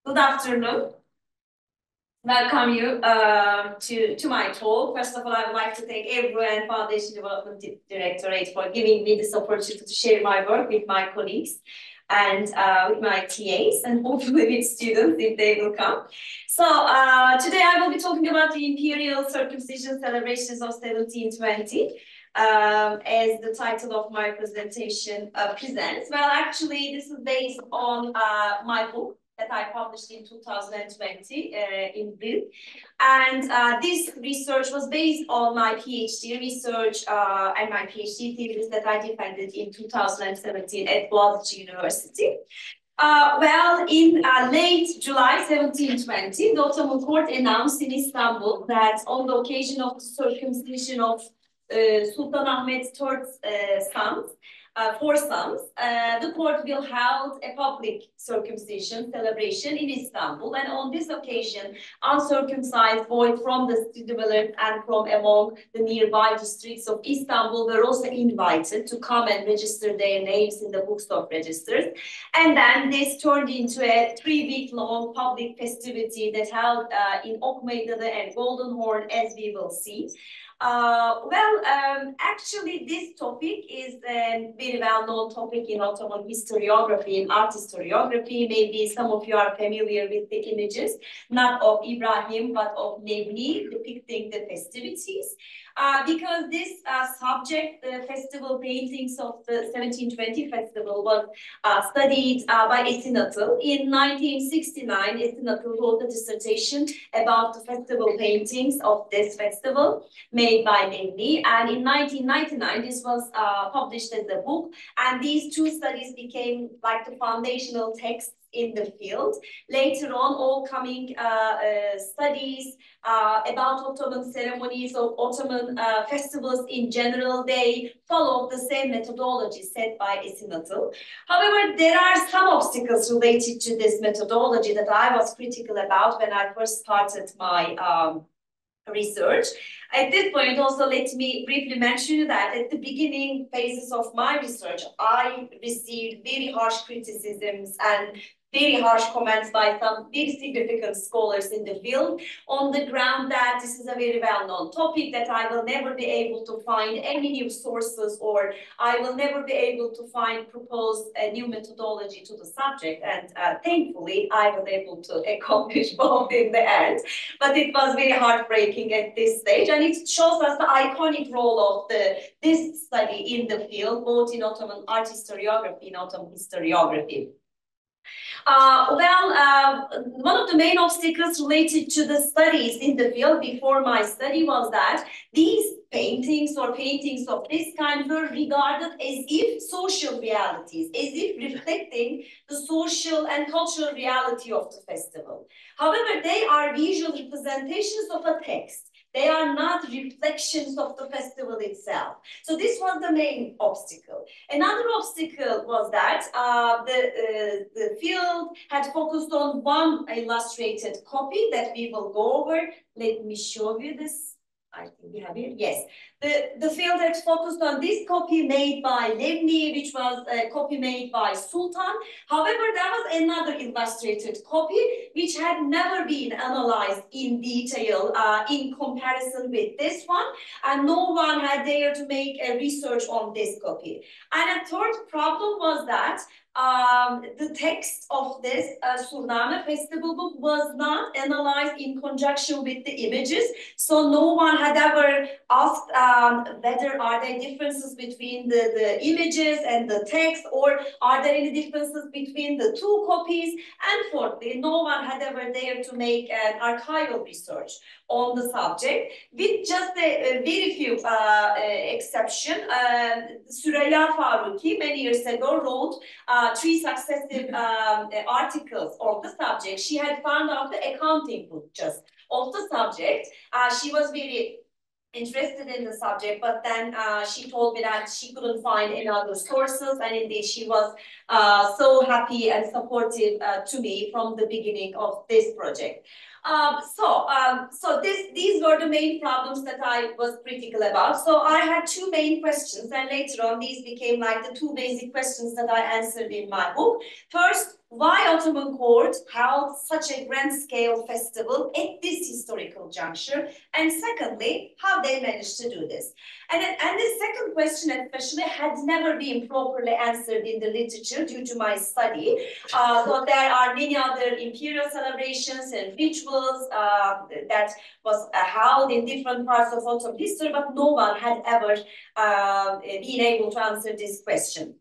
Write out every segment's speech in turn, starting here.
Good afternoon. Welcome you to my talk. First of all, I would like to thank everyone, Foundation Development Directorate, for giving me this opportunity to share my work with my colleagues and with my TAs and hopefully with students if they will come. So today I will be talking about the Imperial Circumcision Celebrations of 1720. As the title of my presentation presents. Well, actually, this is based on my book that I published in 2020 in Brill. And this research was based on my PhD research and my PhD thesis that I defended in 2017 at Boğaziçi University. Well, in late July 1720, the Ottoman court announced in Istanbul that on the occasion of the circumcision of Sultan Ahmet's third four sons, the court will hold a public circumcision celebration in Istanbul. And on this occasion, uncircumcised boys from the city and from among the nearby districts of Istanbul were also invited to come and register their names in the books of registers. And then this turned into a 3-week-long public festivity that held in Ok Meydanı and Golden Horn, as we will see. Actually, this topic is a very well-known topic in Ottoman historiography, in art historiography. Maybe some of you are familiar with the images, not of Ibrahim, but of Nebni depicting the festivities. Because this subject, the festival paintings of the 1720 festival, was studied by Esin Atıl. In 1969, Esin Atıl wrote a dissertation about the festival paintings of this festival made by Nebni. And in 1999, this was published as a book. And these two studies became like the foundational texts in the field. Later on, all coming studies about Ottoman ceremonies or Ottoman festivals in general, they follow the same methodology set by Esin Atıl. However, there are some obstacles related to this methodology that I was critical about when I first started my research. At this point, also let me briefly mention that at the beginning phases of my research, I received very harsh criticisms and very harsh comments by some very significant scholars in the field on the ground that this is a very well-known topic, that I will never be able to find any new sources, or I will never be able to propose a new methodology to the subject. And thankfully, I was able to accomplish both in the end. But it was very heartbreaking at this stage. And it shows us the iconic role of this study in the field, both in Ottoman art historiography and Ottoman historiography. One of the main obstacles related to the studies in the field before my study was that these paintings or paintings of this kind were regarded as if social realities, as if reflecting the social and cultural reality of the festival. However, they are visual representations of a text. They are not reflections of the festival itself. So this was the main obstacle. Another obstacle was that the field had focused on one illustrated copy that we will go over. Let me show you this. I think we have it. Yes. The field had focused on this copy made by Nebni, which was a copy made by Sultan. However, there was another illustrated copy which had never been analyzed in detail in comparison with this one. And no one had dared to make a research on this copy. And a third problem was that the text of this Surname festival book was not analyzed in conjunction with the images. So no one had ever asked whether are there differences between the images and the text, or are there any differences between the two copies? And fourthly, no one had ever dared to make an archival research on the subject, with just a very few exceptions. Süreyya Faruqi many years ago wrote 3 successive articles on the subject. She had found out the accounting book just of the subject. She was very interested in the subject, but then she told me that she couldn't find any other sources, and indeed she was so happy and supportive to me from the beginning of this project. So these were the main problems that I was critical about. So I had two main questions, and later on these became like the two basic questions that I answered in my book. First, why Ottoman court held such a grand scale festival at this historical juncture? And secondly, how they managed to do this. And the second question especially had never been properly answered in the literature due to my study. So there are many other imperial celebrations and rituals that was held in different parts of Ottoman history, but no one had ever been able to answer this question.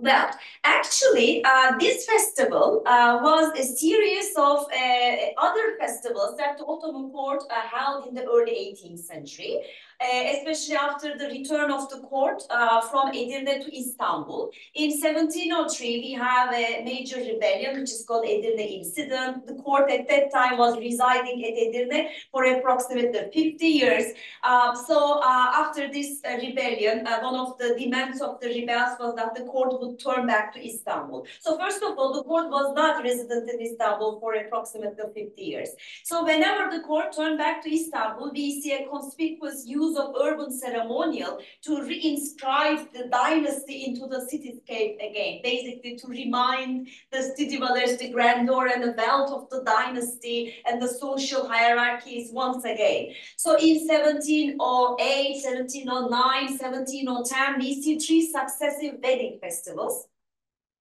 Well, actually, this festival was a series of other festivals that the Ottoman court held in the early 18th century, especially after the return of the court from Edirne to Istanbul. In 1703, we have a major rebellion, which is called Edirne Incident. The court at that time was residing at Edirne for approximately 50 years. After this rebellion, one of the demands of the rebels was that the court would turn back to Istanbul. So first of all, the court was not resident in Istanbul for approximately 50 years. So whenever the court turned back to Istanbul, we see a conspicuous use of urban ceremonial to reinscribe the dynasty into the cityscape again, basically to remind the city dwellers the grandeur and the wealth of the dynasty and the social hierarchies once again. So in 1708, 1709, 1710, we see three successive wedding festivals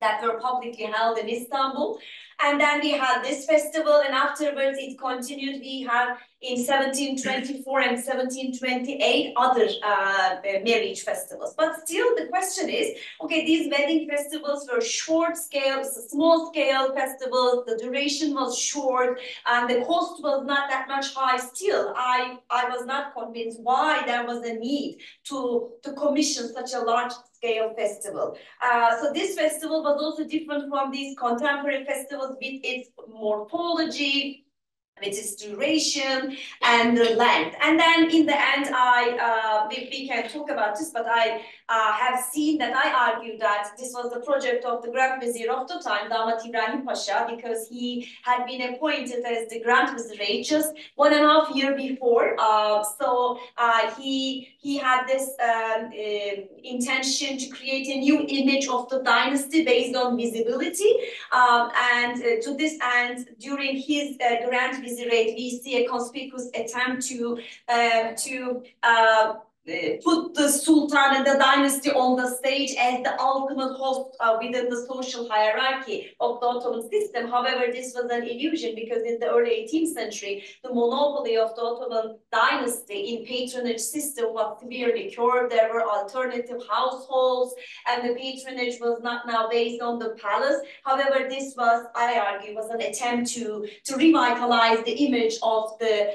that were publicly held in Istanbul. And then we had this festival, and afterwards it continued. We had in 1724 and 1728 other marriage festivals. But still the question is, okay, these wedding festivals were short scale, small scale festivals, the duration was short, and the cost was not that much high. Still, I was not convinced why there was a need to commission such a large scale festival. So this festival was also different from these contemporary festivals with its morphology, with its duration and the length. And then in the end, we can talk about this, but I have seen that I argue that this was the project of the Grand Vizier of the time, Damat Ibrahim Pasha, because he had been appointed as the Grand Vizier just 1.5 years before. He had this intention to create a new image of the dynasty based on visibility. To this end, during his Grand Vizierate, we see a conspicuous attempt to put the Sultan and the dynasty on the stage as the ultimate host within the social hierarchy of the Ottoman system. However, this was an illusion because in the early 18th century, the monopoly of the Ottoman dynasty in patronage system was severely curbed. There were alternative households, and the patronage was not now based on the palace. However, this was, I argue, was an attempt to revitalize the image of the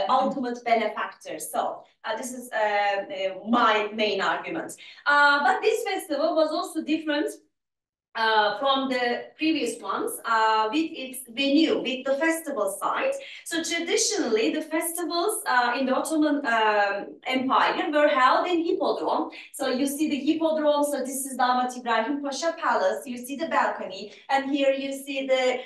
ultimate benefactor. So this is my main argument. But this festival was also different from the previous ones with its venue, with the festival site. So traditionally, the festivals in the Ottoman Empire were held in hippodrome. So you see the hippodrome. So this is Damat Ibrahim Pasha Palace. You see the balcony, and here you see the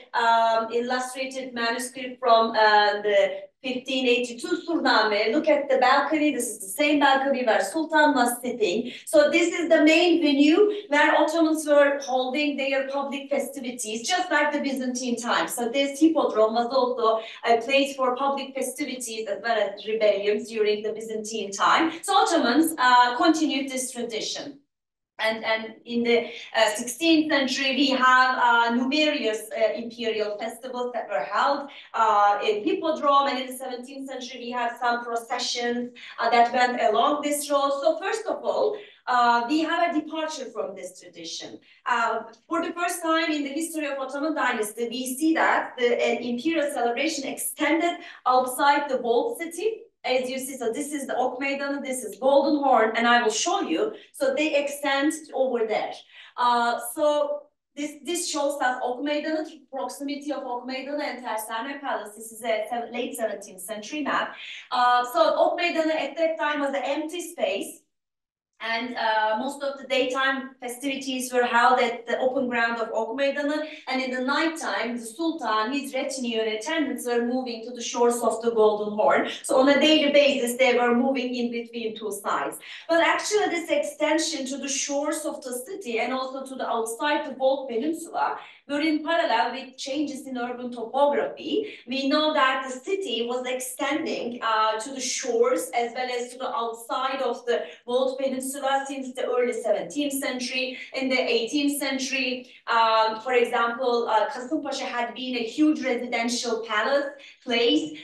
illustrated manuscript from the 1582 Surname. Look at the balcony. This is the same balcony where Sultan was sitting. So this is the main venue where Ottomans were holding their public festivities, just like the Byzantine times. So this hippodrome was also a place for public festivities as well as rebellions during the Byzantine time. So Ottomans continued this tradition. And in the 16th century, we have numerous imperial festivals that were held in hippodrome. And in the 17th century, we have some processions that went along this road. So first of all, we have a departure from this tradition. For the first time in the history of Ottoman dynasty, we see that an imperial celebration extended outside the walled city. As you see, so this is the Ok Meydanı, this is Golden Horn, and I will show you. So they extend over there. So this shows that Ok Meydanı, proximity of Ok Meydanı and Tersane Palace. This is a late 17th century map. So Ok Meydanı at that time was an empty space. And most of the daytime festivities were held at the open ground of Ok Meydanı. And in the nighttime, the Sultan, his retinue and attendants were moving to the shores of the Golden Horn. So on a daily basis, they were moving in between two sides. But actually, this extension to the shores of the city and also to the outside the Gold Peninsula were in parallel with changes in urban topography. We know that the city was extending to the shores as well as to the outside of the Gold Peninsula since the early 17th century. In the 18th century, for example, Kasımpaşa had been a huge residential palace place.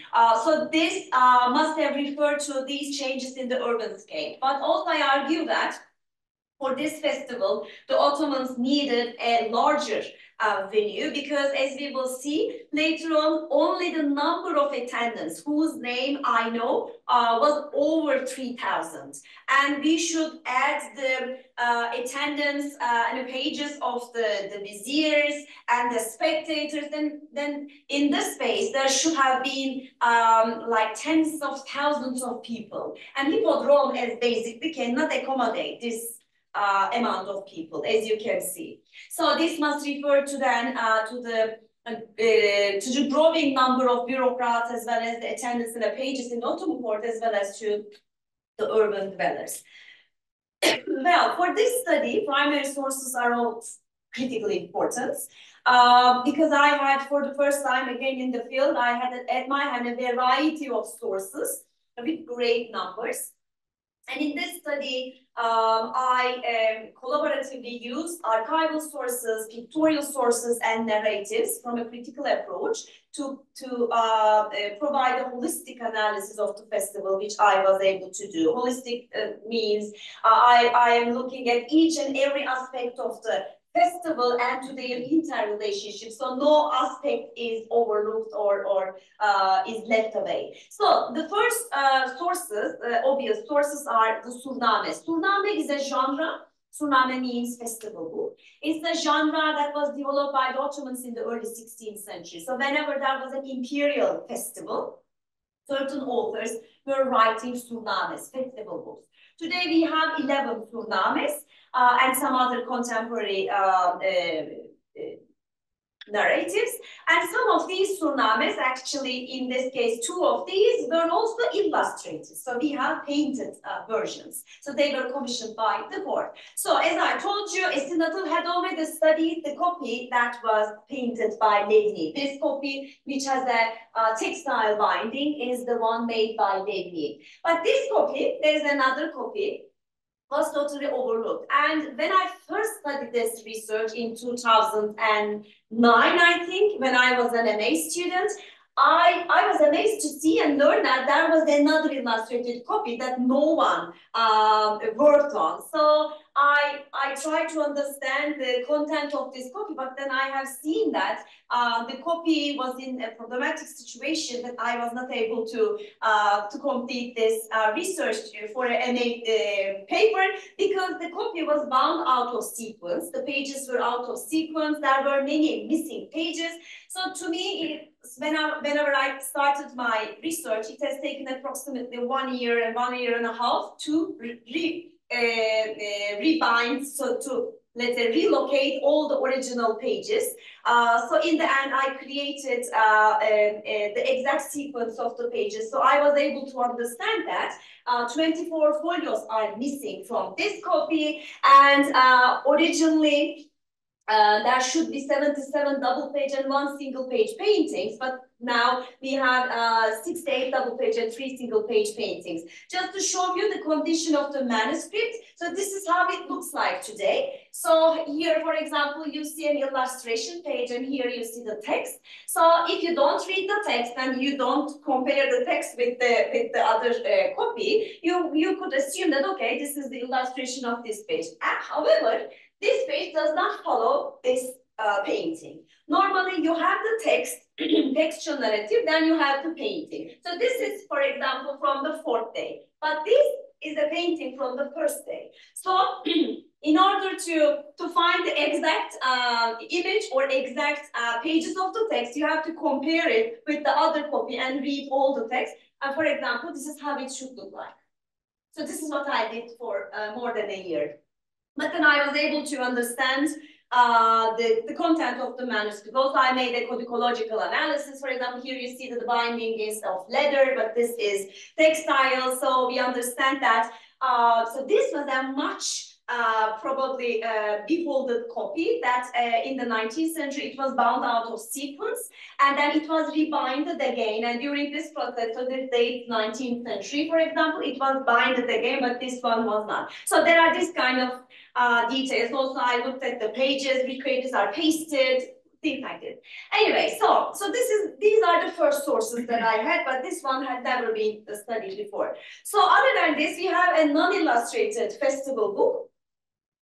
So this must have referred to these changes in the urban scale. But also I argue that for this festival, the Ottomans needed a larger venue because, as we will see later on, only the number of attendants whose name I know was over 3,000. And we should add the attendance and the pages of the viziers and the spectators. Then in this space, there should have been like tens of thousands of people. And Hippodrome as basically cannot accommodate this amount of people, as you can see. So this must refer to then to the growing number of bureaucrats as well as the attendants and the pages in the Ottoman court as well as to the urban dwellers. Well, for this study, primary sources are all critically important because I had, for the first time again in the field, I had at my hand a variety of sources with great numbers. And in this study, I collaboratively used archival sources, pictorial sources, and narratives from a critical approach to provide a holistic analysis of the festival, which I was able to do. Holistic means I am looking at each and every aspect of the festival and to their interrelationship. So no aspect is overlooked or is left away. So the first sources, obvious sources are the Surname. Surname is a genre. Surname means festival book. It's a genre that was developed by the Ottomans in the early 16th century. So whenever there was an imperial festival, certain authors were writing surnames, festival books. Today we have 11 surnames and some other contemporary narratives. And some of these surnames, actually in this case, two of these were also illustrated. So we have painted versions. So they were commissioned by the court. So as I told you, Istinatul had already studied the copy that was painted by Levni. This copy, which has a textile binding, is the one made by Levni. But this copy, there is another copy, was totally overlooked. And when I first studied this research in 2009, I think, when I was an MA student, I was amazed to see and learn that there was another illustrated copy that no one worked on. So I tried to understand the content of this copy, but then I have seen that the copy was in a problematic situation that I was not able to complete this research for an MA paper because the copy was bound out of sequence. The pages were out of sequence. There were many missing pages. So to me, whenever I started my research, it has taken approximately 1 year and 1.5 years to rebind, so to, let's say, relocate all the original pages. So in the end, I created the exact sequence of the pages. So I was able to understand that 24 folios are missing from this copy, and originally there should be 77 double page and 1 single page paintings, but now we have 6 to 8 double page and 3 single page paintings. Just to show you the condition of the manuscript. So this is how it looks like today. So here, for example, you see an illustration page and here you see the text. So if you don't read the text and you don't compare the text with the other copy, you could assume that, okay, this is the illustration of this page. However, this page does not follow this painting. Normally, you have the text, textual narrative, then you have the painting. So this is, for example, from the 4th day. But this is a painting from the 1st day. So in order to find the exact image or exact pages of the text, you have to compare it with the other copy and read all the text. And for example, this is how it should look like. So this is what I did for more than a year. But then I was able to understand the content of the manuscript. Also, I made a codicological analysis. For example, here you see that the binding is of leather, but this is textile. So we understand that. So this was a much probably beholded copy that in the 19th century it was bound out of sequence, and then it was rebinded again. And during this process, so this date 19th century, for example, it was binded again, but this one was not. So there are this kind of details. Also, I looked at the pages, which pages are pasted, things like this. Anyway, so these are the first sources that I had, but this one had never been studied before. So other than this, we have a non-illustrated festival book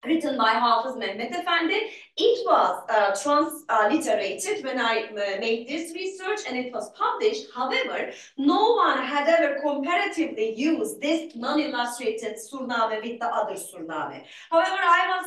written by Hafız Mehmet Efendi. It was transliterated when I made this research, and it was published. However, no one had ever comparatively used this non-illustrated surname with the other surname. However, I was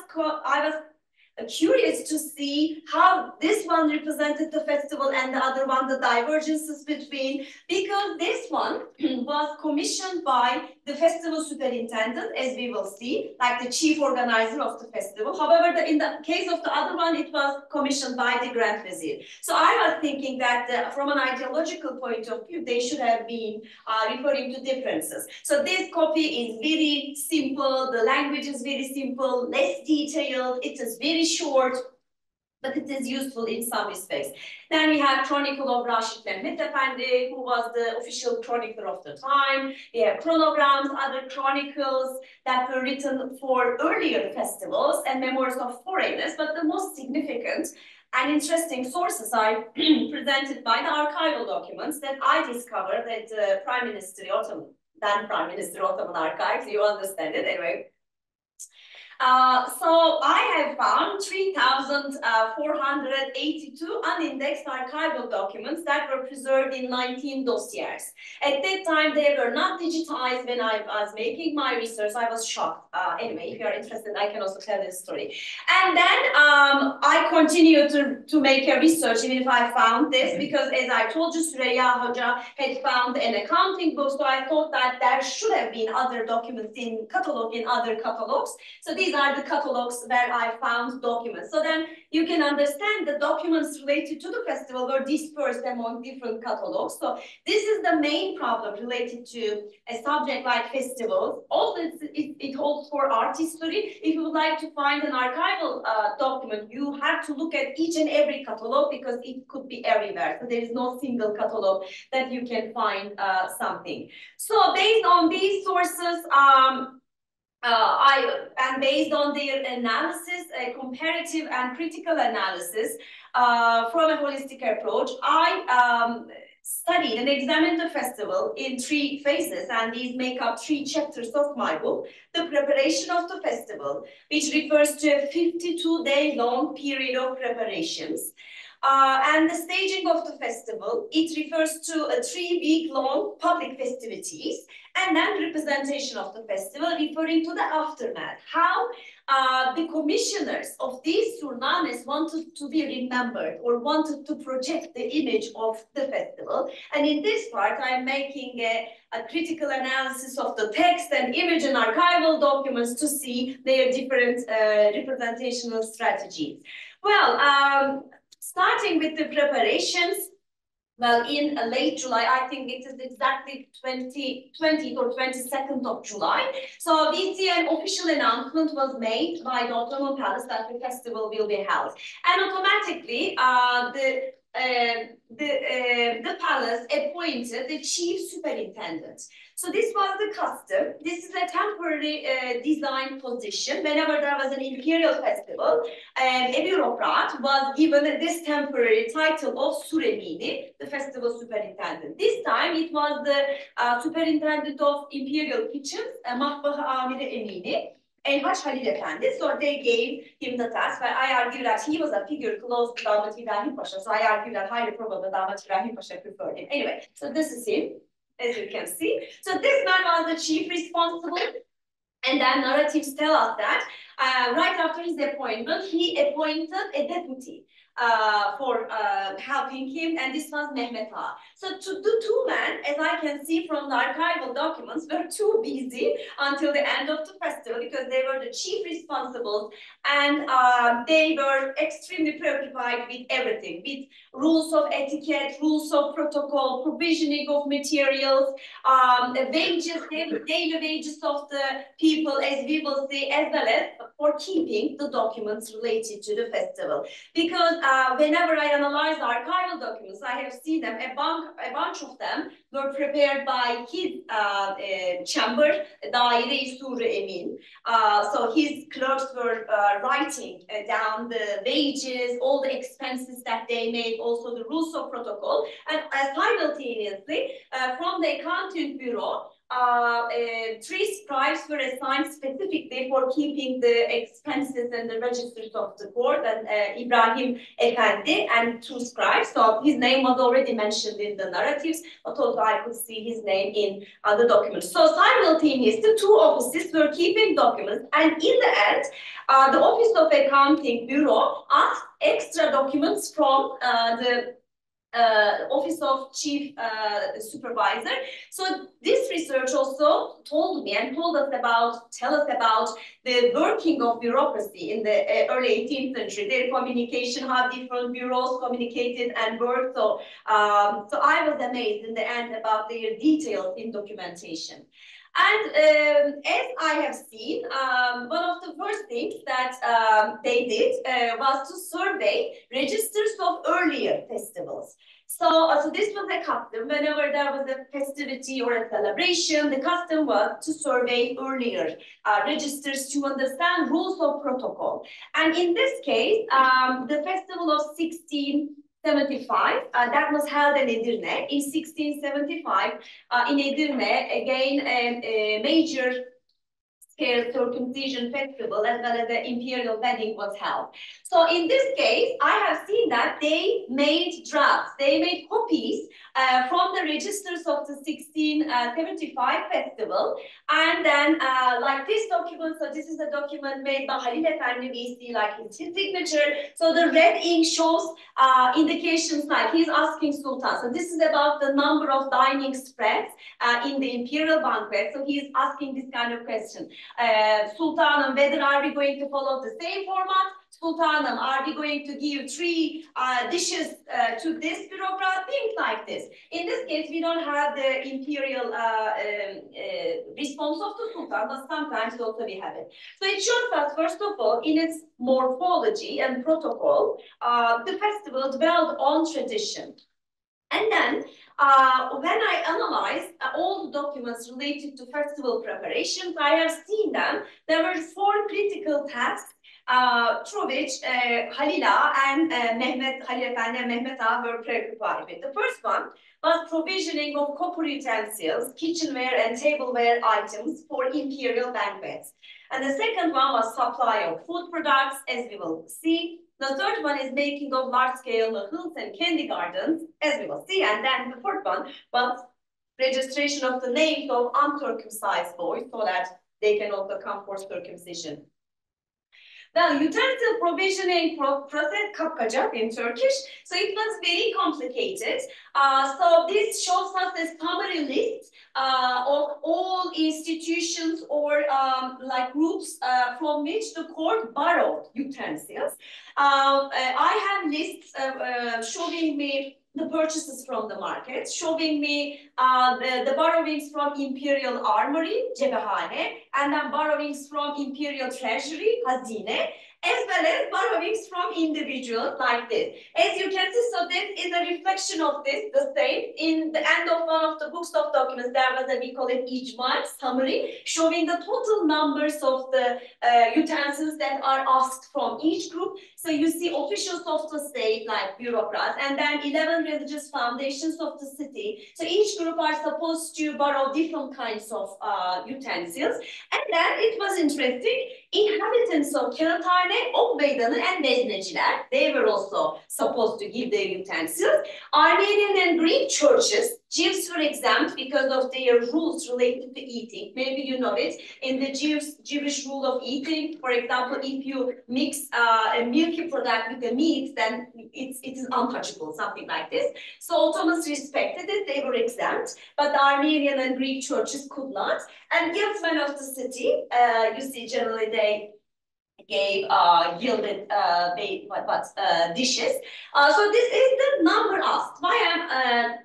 curious to see how this one represented the festival and the other one, the divergences between, because this one was commissioned by the festival superintendent, as we will see, like the chief organizer of the festival. However, in the case of the other one, it was commissioned by the Grand Vizier. So I was thinking that from an ideological point of view, they should have been referring to differences. So this copy is very simple, the language is very simple, less detailed, it is very short, but it is useful in some respects. Then we have Chronicle of Rashid Mehmet Efendi, who was the official chronicler of the time. We have chronograms, other chronicles that were written for earlier festivals and memoirs of foreigners, but the most significant and interesting sources are presented by the archival documents that I discovered at Prime Minister Ottoman, then Prime Minister Ottoman Archives. You understand it anyway. So I have found 3,482 unindexed archival documents that were preserved in 19 dossiers. At that time, they were not digitized. When I was making my research, I was shocked. Anyway, if you are interested, I can also tell this story. And then I continued to make a research, even if I found this, because as I told you, Süreyya Hoca had found an accounting book, so I thought that there should have been other documents in other catalogs. So these are the catalogs where I found documents. So then you can understand the documents related to the festival were dispersed among different catalogs. So this is the main problem related to a subject like festivals. Also, it holds for art history. If you would like to find an archival document, you have to look at each and every catalog because it could be everywhere. So there is no single catalog that you can find something. So based on these sources, and based on their analysis, a comparative and critical analysis from a holistic approach, I studied and examined the festival in 3 phases, and these make up 3 chapters of my book. The preparation of the festival, which refers to a 52-day-long period of preparations. And the staging of the festival, it refers to a 3-week-long public festivities, and then representation of the festival, referring to the aftermath. How the commissioners of these surnames wanted to be remembered or wanted to project the image of the festival. And in this part, I'm making a critical analysis of the text and image and archival documents to see their different representational strategies. Well, starting with the preparations, well, in late July, I think it is exactly 20th or 22nd of July. So we see an official announcement was made by the Ottoman Palace that the festival will be held. And automatically, the palace appointed the chief superintendent. So this was the custom. This is a temporary design position. Whenever there was an imperial festival, a bureaucrat was given this temporary title of Suremini, the festival superintendent. This time it was the superintendent of imperial kitchens, Matbaha Amiri Emini, and Haj Halil Efendi. So they gave him the task, but I argue that he was a figure close to Damat İbrahim Pasha. So I argue that highly probably Damat İbrahim Pasha preferred him. Anyway, so this is him, as you can see. So this man was the chief responsible. And then narratives tell us that Right after his appointment, he appointed a deputy for helping him, and this was Mehmet Ağa. So the two men, as I can see from the archival documents, were too busy until the end of the festival because they were the chief responsibles, and they were extremely preoccupied with everything, with rules of etiquette, rules of protocol, provisioning of materials, wages, daily wages of the people, as we will see, as well as for keeping the documents related to the festival. Because whenever I analyze archival documents, I have seen them, a bunch of them were prepared by his chamber, Daire-i Sur-u Emin. So his clerks were writing down the wages, all the expenses that they made, also the rules of protocol, and simultaneously from the accounting bureau, 3 scribes were assigned specifically for keeping the expenses and the registers of the court, and Ibrahim Efendi and 2 scribes. So his name was already mentioned in the narratives, but also I could see his name in the documents. So simultaneously, 2 offices were keeping documents, and in the end, the Office of Accounting Bureau asked extra documents from the Office of Chief Supervisor. So this research also told me and tell us about the working of bureaucracy in the early 18th century, their communication, how different bureaus communicated and worked. So, so I was amazed in the end about their details in documentation. And as I have seen, one of the first things that they did was to survey registers of earlier festivals. So this was a custom. Whenever there was a festivity or a celebration, the custom was to survey earlier registers to understand rules of protocol. And in this case, the festival of 1675, that was held in Edirne. In 1675, in Edirne, again, a major scale circumcision festival as well as the imperial wedding was held. So in this case, I have seen that they made drafts, they made copies from the registers of the 1675 festival, and then like this document, so this is a document made by Halil Efendi, we see like his signature. So the red ink shows indications like he's asking Sultan. So this is about the number of dining spreads in the imperial banquet. So he's asking this kind of question. Sultanım, whether are we going to follow the same format? Sultanım, are we going to give 3 dishes to this bureaucrat? Things like this. In this case, we don't have the imperial response of the Sultan, but sometimes also we have it. So it shows us, first of all, in its morphology and protocol, the festival dwelled on tradition. And then, when I analyzed all the documents related to festival preparations, I have seen them. There were 4 critical tasks through which Halil Ağa and Halil Efendi and Mehmet Ağa were preoccupied with. The first one was provisioning of copper utensils, kitchenware and tableware items for imperial banquets. And the second one was supply of food products, as we will see. The third one is making of large-scale mahals and candy gardens, as we will see. And then the fourth one was registration of the names of uncircumcised boys so that they can also come for circumcision. Well, utensil provisioning process kapkacak in Turkish, so it was very complicated. So this shows us a summary list of all institutions or like groups from which the court borrowed utensils. I have lists showing me the purchases from the market, showing me the borrowings from Imperial Armory, Cephehane, and then borrowings from Imperial Treasury, Hazine, as well as borrowings from individuals like this. As you can see, so this is a reflection of this, the same. In the end of one of the books of documents, there was a, we call it ijmal summary, showing the total numbers of the utensils that are asked from each group. So you see officials of the state, like bureaucrats, and then 11 religious foundations of the city. So each group are supposed to borrow different kinds of utensils. And then it was interesting. Inhabitants of Kağıthane, Ok Meydanı, and Vezneciler, they were also supposed to give their utensils. Armenian and Greek churches, Jews were exempt because of their rules related to eating. Maybe you know it. In the Jewish rule of eating, for example, if you mix a milky product with the meat, then it is untouchable, something like this. So Ottomans respected it, they were exempt, but the Armenian and Greek churches could not. And guildsmen of the city, you see generally they gave gilded dishes. So this is the number asked. Why I'm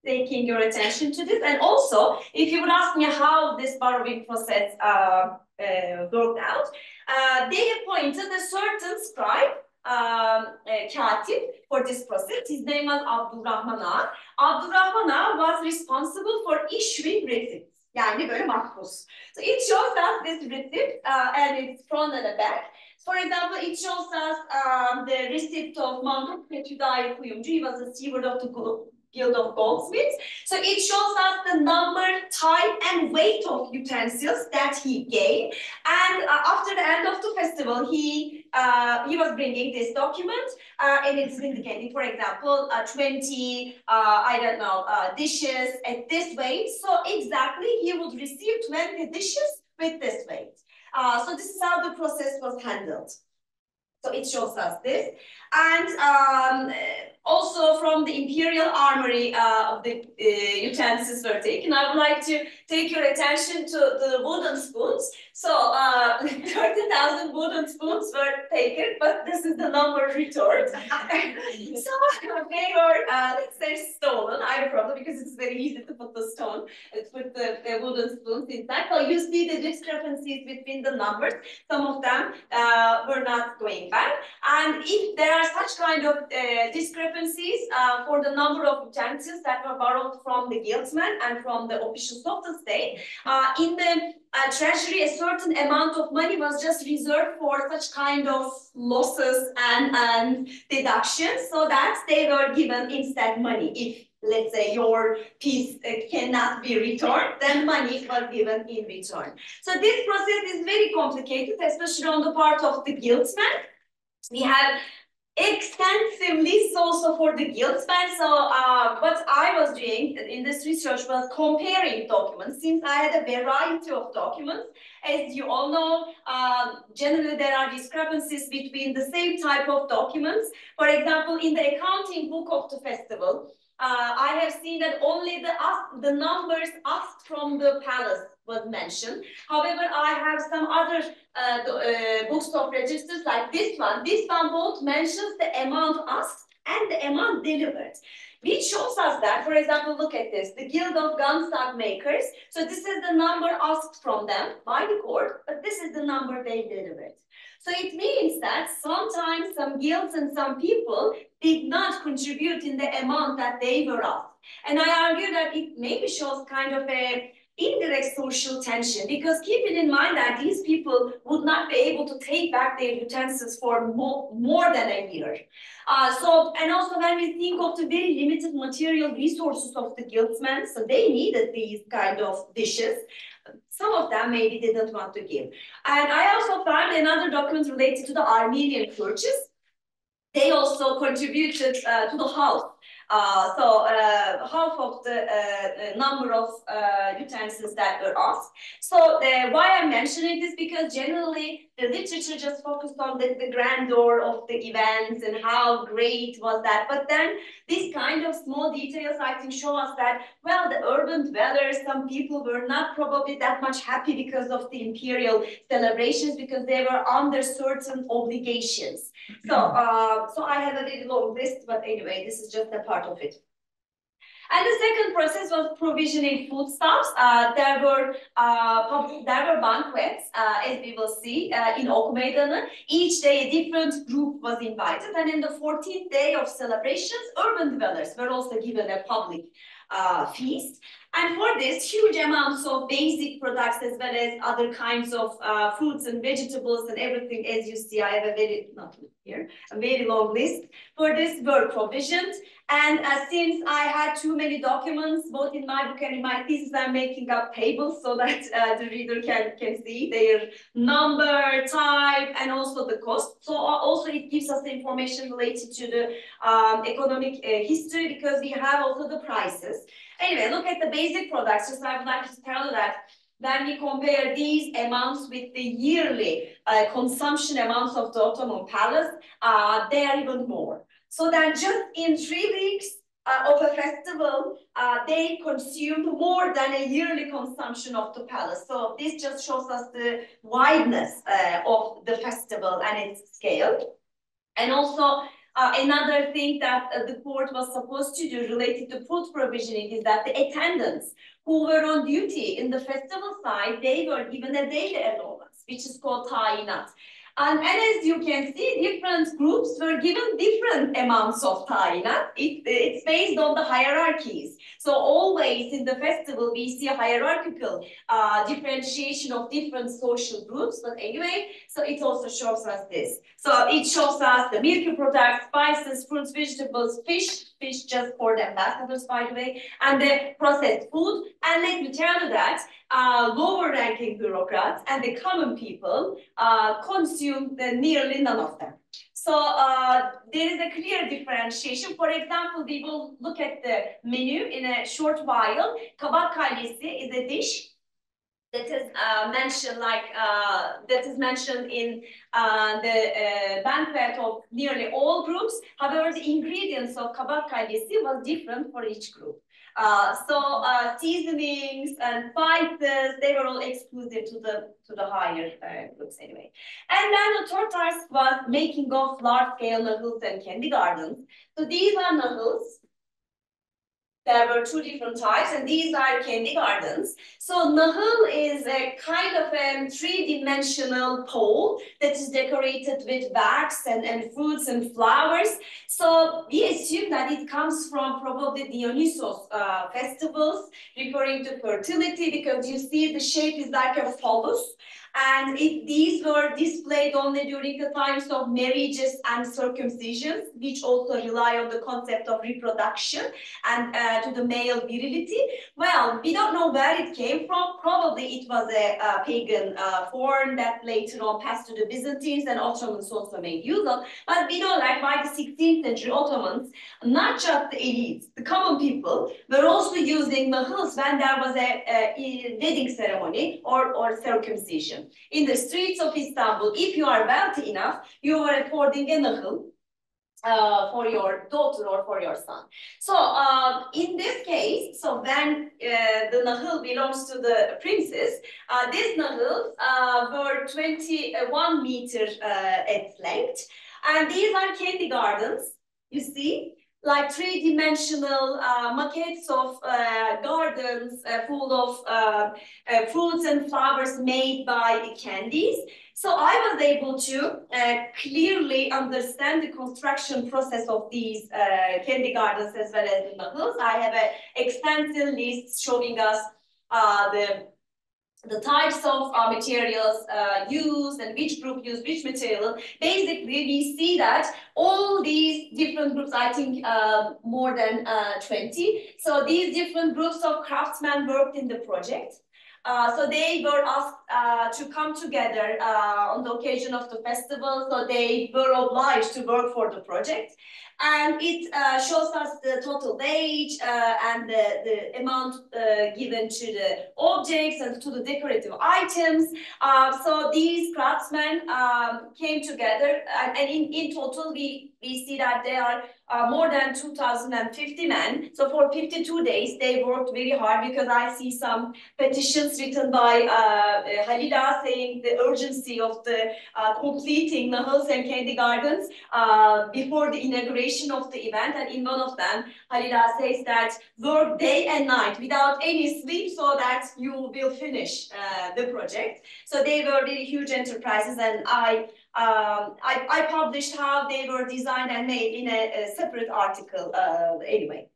taking your attention to this? And also, if you would ask me how this borrowing process worked out, they appointed a certain scribe, katip, for this process. His name was Abdurrahman Ağa. Abdurrahman Ağa was responsible for issuing receipts. Yani böyle makbuz. So it shows us this receipt and it's front and the back. For example, it shows us the receipt of Mahmut Fethüdayi Kuyumcu. He was a steward of the Guild of Goldsmiths. So it shows us the number, type, and weight of utensils that he gave. And after the end of the festival, he was bringing this document, and it's indicating, for example, 20, I don't know, dishes at this weight. So exactly, he would receive 20 dishes with this weight. So this is how the process was handled. So it shows us this. And also from the Imperial Armory of the utensils were taken. I would like to take your attention to the wooden spoons. So 30,000 wooden spoons were taken, but this is the number returned. So they were, let's say, stolen. I have a problem because it's very easy to put the stone, put the wooden spoons inside. So you see the discrepancies between the numbers. Some of them were not going back. And if there are such kind of discrepancies for the number of utensils that were borrowed from the guildsmen and from the officials of the state, in the treasury, a certain amount of money was just reserved for such kind of losses and deductions, so that they were given instead money. If, let's say, your piece cannot be returned, then money was given in return. So this process is very complicated, especially on the part of the guildsmen. We have extensive lists also for the guildsmen. So what I was doing in this research was comparing documents, since I had a variety of documents. As you all know, generally there are discrepancies between the same type of documents. For example, in the accounting book of the festival, I have seen that only the numbers asked from the palace was mentioned. However, I have some other books of registers like this one. This one both mentions the amount asked and the amount delivered, which shows us that, for example, look at this, the Guild of Gunstock Makers. So this is the number asked from them by the court, but this is the number they delivered. So it means that sometimes some guilds and some people did not contribute in the amount that they were asked. And I argue that it maybe shows kind of a indirect social tension, because keeping in mind that these people would not be able to take back their utensils for more than a year. And also when we think of the very limited material resources of the guildsmen, so they needed these kind of dishes. Some of them maybe didn't want to give. And I also found another document related to the Armenian churches. They also contributed to the house. Half of the number of utensils that were asked. So why I'm mentioning this, because generally the literature just focused on the grandeur of the events and how great was that. But then these kind of small details, I think, show us that, well, the urban dwellers, some people were not probably that much happy because of the imperial celebrations, because they were under certain obligations. So I have a very long list, but anyway, this is just a part of it. And the second process was provisioning foodstuffs. There were banquets, as we will see, in Ok Meydanı. Each day a different group was invited, and in the 14th day of celebrations, urban dwellers were also given a public feast. And for this, huge amounts of basic products, as well as other kinds of fruits and vegetables and everything, as you see, I have a very long list for this, were provisioned. And since I had too many documents, both in my book and in my thesis, I'm making up tables so that the reader can see their number, type, and also the cost. So also it gives us the information related to the economic history, because we have also the prices. Anyway, look at the basic products. Just I would like to tell you that when we compare these amounts with the yearly consumption amounts of the Ottoman palace, they are even more. So then just in 3 weeks of a festival, they consumed more than a yearly consumption of the palace. So this just shows us the wideness of the festival and its scale. And also, another thing that the court was supposed to do related to food provisioning is that the attendants who were on duty in the festival side, they were given a daily allowance, which is called tayinat. And as you can see, different groups were given different amounts of tayinat. It's based on the hierarchies. So always in the festival, we see a hierarchical differentiation of different social groups. But anyway, so it also shows us this. So it shows us the milk products, spices, fruits, vegetables, fish just for the ambassadors, by the way, and the processed food. And let me tell you that lower ranking bureaucrats and the common people consume nearly none of them. So there is a clear differentiation. For example, we will look at the menu in a short while. Kabak kalyesi is a dish that is mentioned that is mentioned in the banquet of nearly all groups. However, the ingredients of kabak kalyesi was different for each group. Seasonings and spices, they were all exclusive to the higher groups anyway. And then the third task was making of large-scale nahils and candy gardens. So these are nahils. There were 2 different types, and these are candy gardens. So nahil is a kind of a 3-dimensional pole that is decorated with wax and fruits and flowers. So we assume that it comes from probably Dionysos festivals, referring to fertility, because you see the shape is like a phallus. And these were displayed only during the times of marriages and circumcisions, which also rely on the concept of reproduction and to the male virility. Well, we don't know where it came from. Probably it was a pagan form that later on passed to the Byzantines, and Ottomans also made use of. But we know that by the 16th century, Ottomans, not just the elites, the common people, were also using nahils when there was a wedding ceremony or circumcision. In the streets of Istanbul, if you are wealthy enough, you are affording a nahil for your daughter or for your son. So in this case, so when the nahil belongs to the princess, these nahils were 21 meters at length. And these are candy gardens, you see, like 3-dimensional maquettes of gardens full of fruits and flowers made by candies. So I was able to clearly understand the construction process of these candy gardens as well as the nahils. I have an extensive list showing us the types of materials used and which group used which material. Basically, we see that all these different groups, I think more than 20. So these different groups of craftsmen worked in the project. So they were asked to come together on the occasion of the festival. So they were obliged to work for the project. And it shows us the total wage and the amount given to the objects and to the decorative items. So these craftsmen came together, and in total we see that there are more than 2,050 men. So for 52 days, they worked very hard, because I see some petitions written by Halila saying the urgency of the completing nahils and candy gardens before the inauguration of the event. And in one of them, Halila says that work day and night without any sleep so that you will finish the project. So they were really huge enterprises, and I published how they were designed and made in a separate article anyway.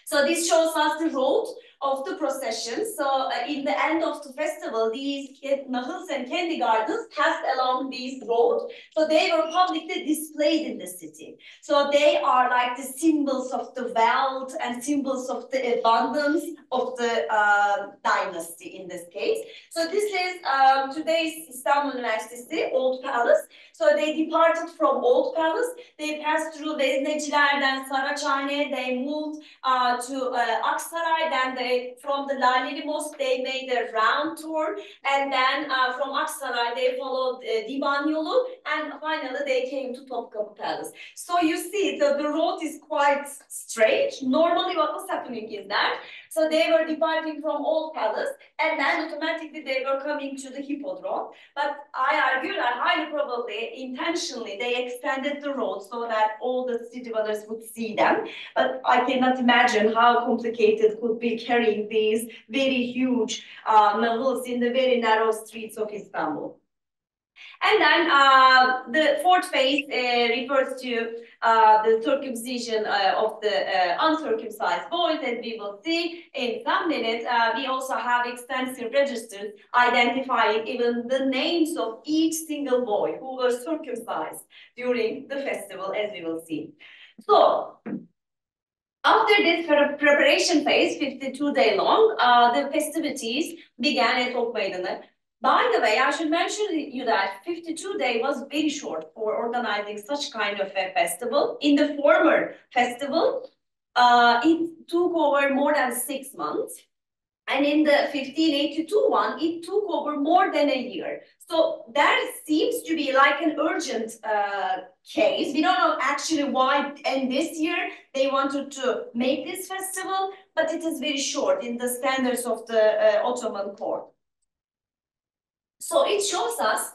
So this shows us the road of the procession. So in the end of the festival, these nahils and kindergartens passed along these roads. So they were publicly displayed in the city. So they are like the symbols of the wealth and symbols of the abundance of the dynasty in this case. So this is today's Istanbul University, Old Palace. So they departed from Old Palace. They passed through Veznecilerden Saraçhane. They moved to Aksaray. Then they, from the Laleli Mosque, they made a round tour. And then from Aksaray, they followed Divan Yolu. And finally, they came to Topkapı Palace. So you see, the road is quite strange. Normally, what was happening is that, so they were departing from Old Palace, and then automatically they were coming to the Hippodrome. But I argue that highly probably, intentionally, they extended the road so that all the city dwellers would see them. But I cannot imagine how complicated could be carrying these very huge nahils in the very narrow streets of Istanbul. And then the fourth phase refers to the circumcision of the uncircumcised boys, as we will see in some minutes. We also have extensive registers identifying even the names of each single boy who was circumcised during the festival, as we will see. So, after this preparation phase, 52-day long, the festivities began at Ok Meydanı. By the way, I should mention you that 52-day was very short for organizing such kind of a festival. In the former festival, it took over more than 6 months. And in the 1582 one, it took over more than a year. So that seems to be like an urgent case. We don't know actually why in this year they wanted to make this festival, but it is very short in the standards of the Ottoman court. So it shows us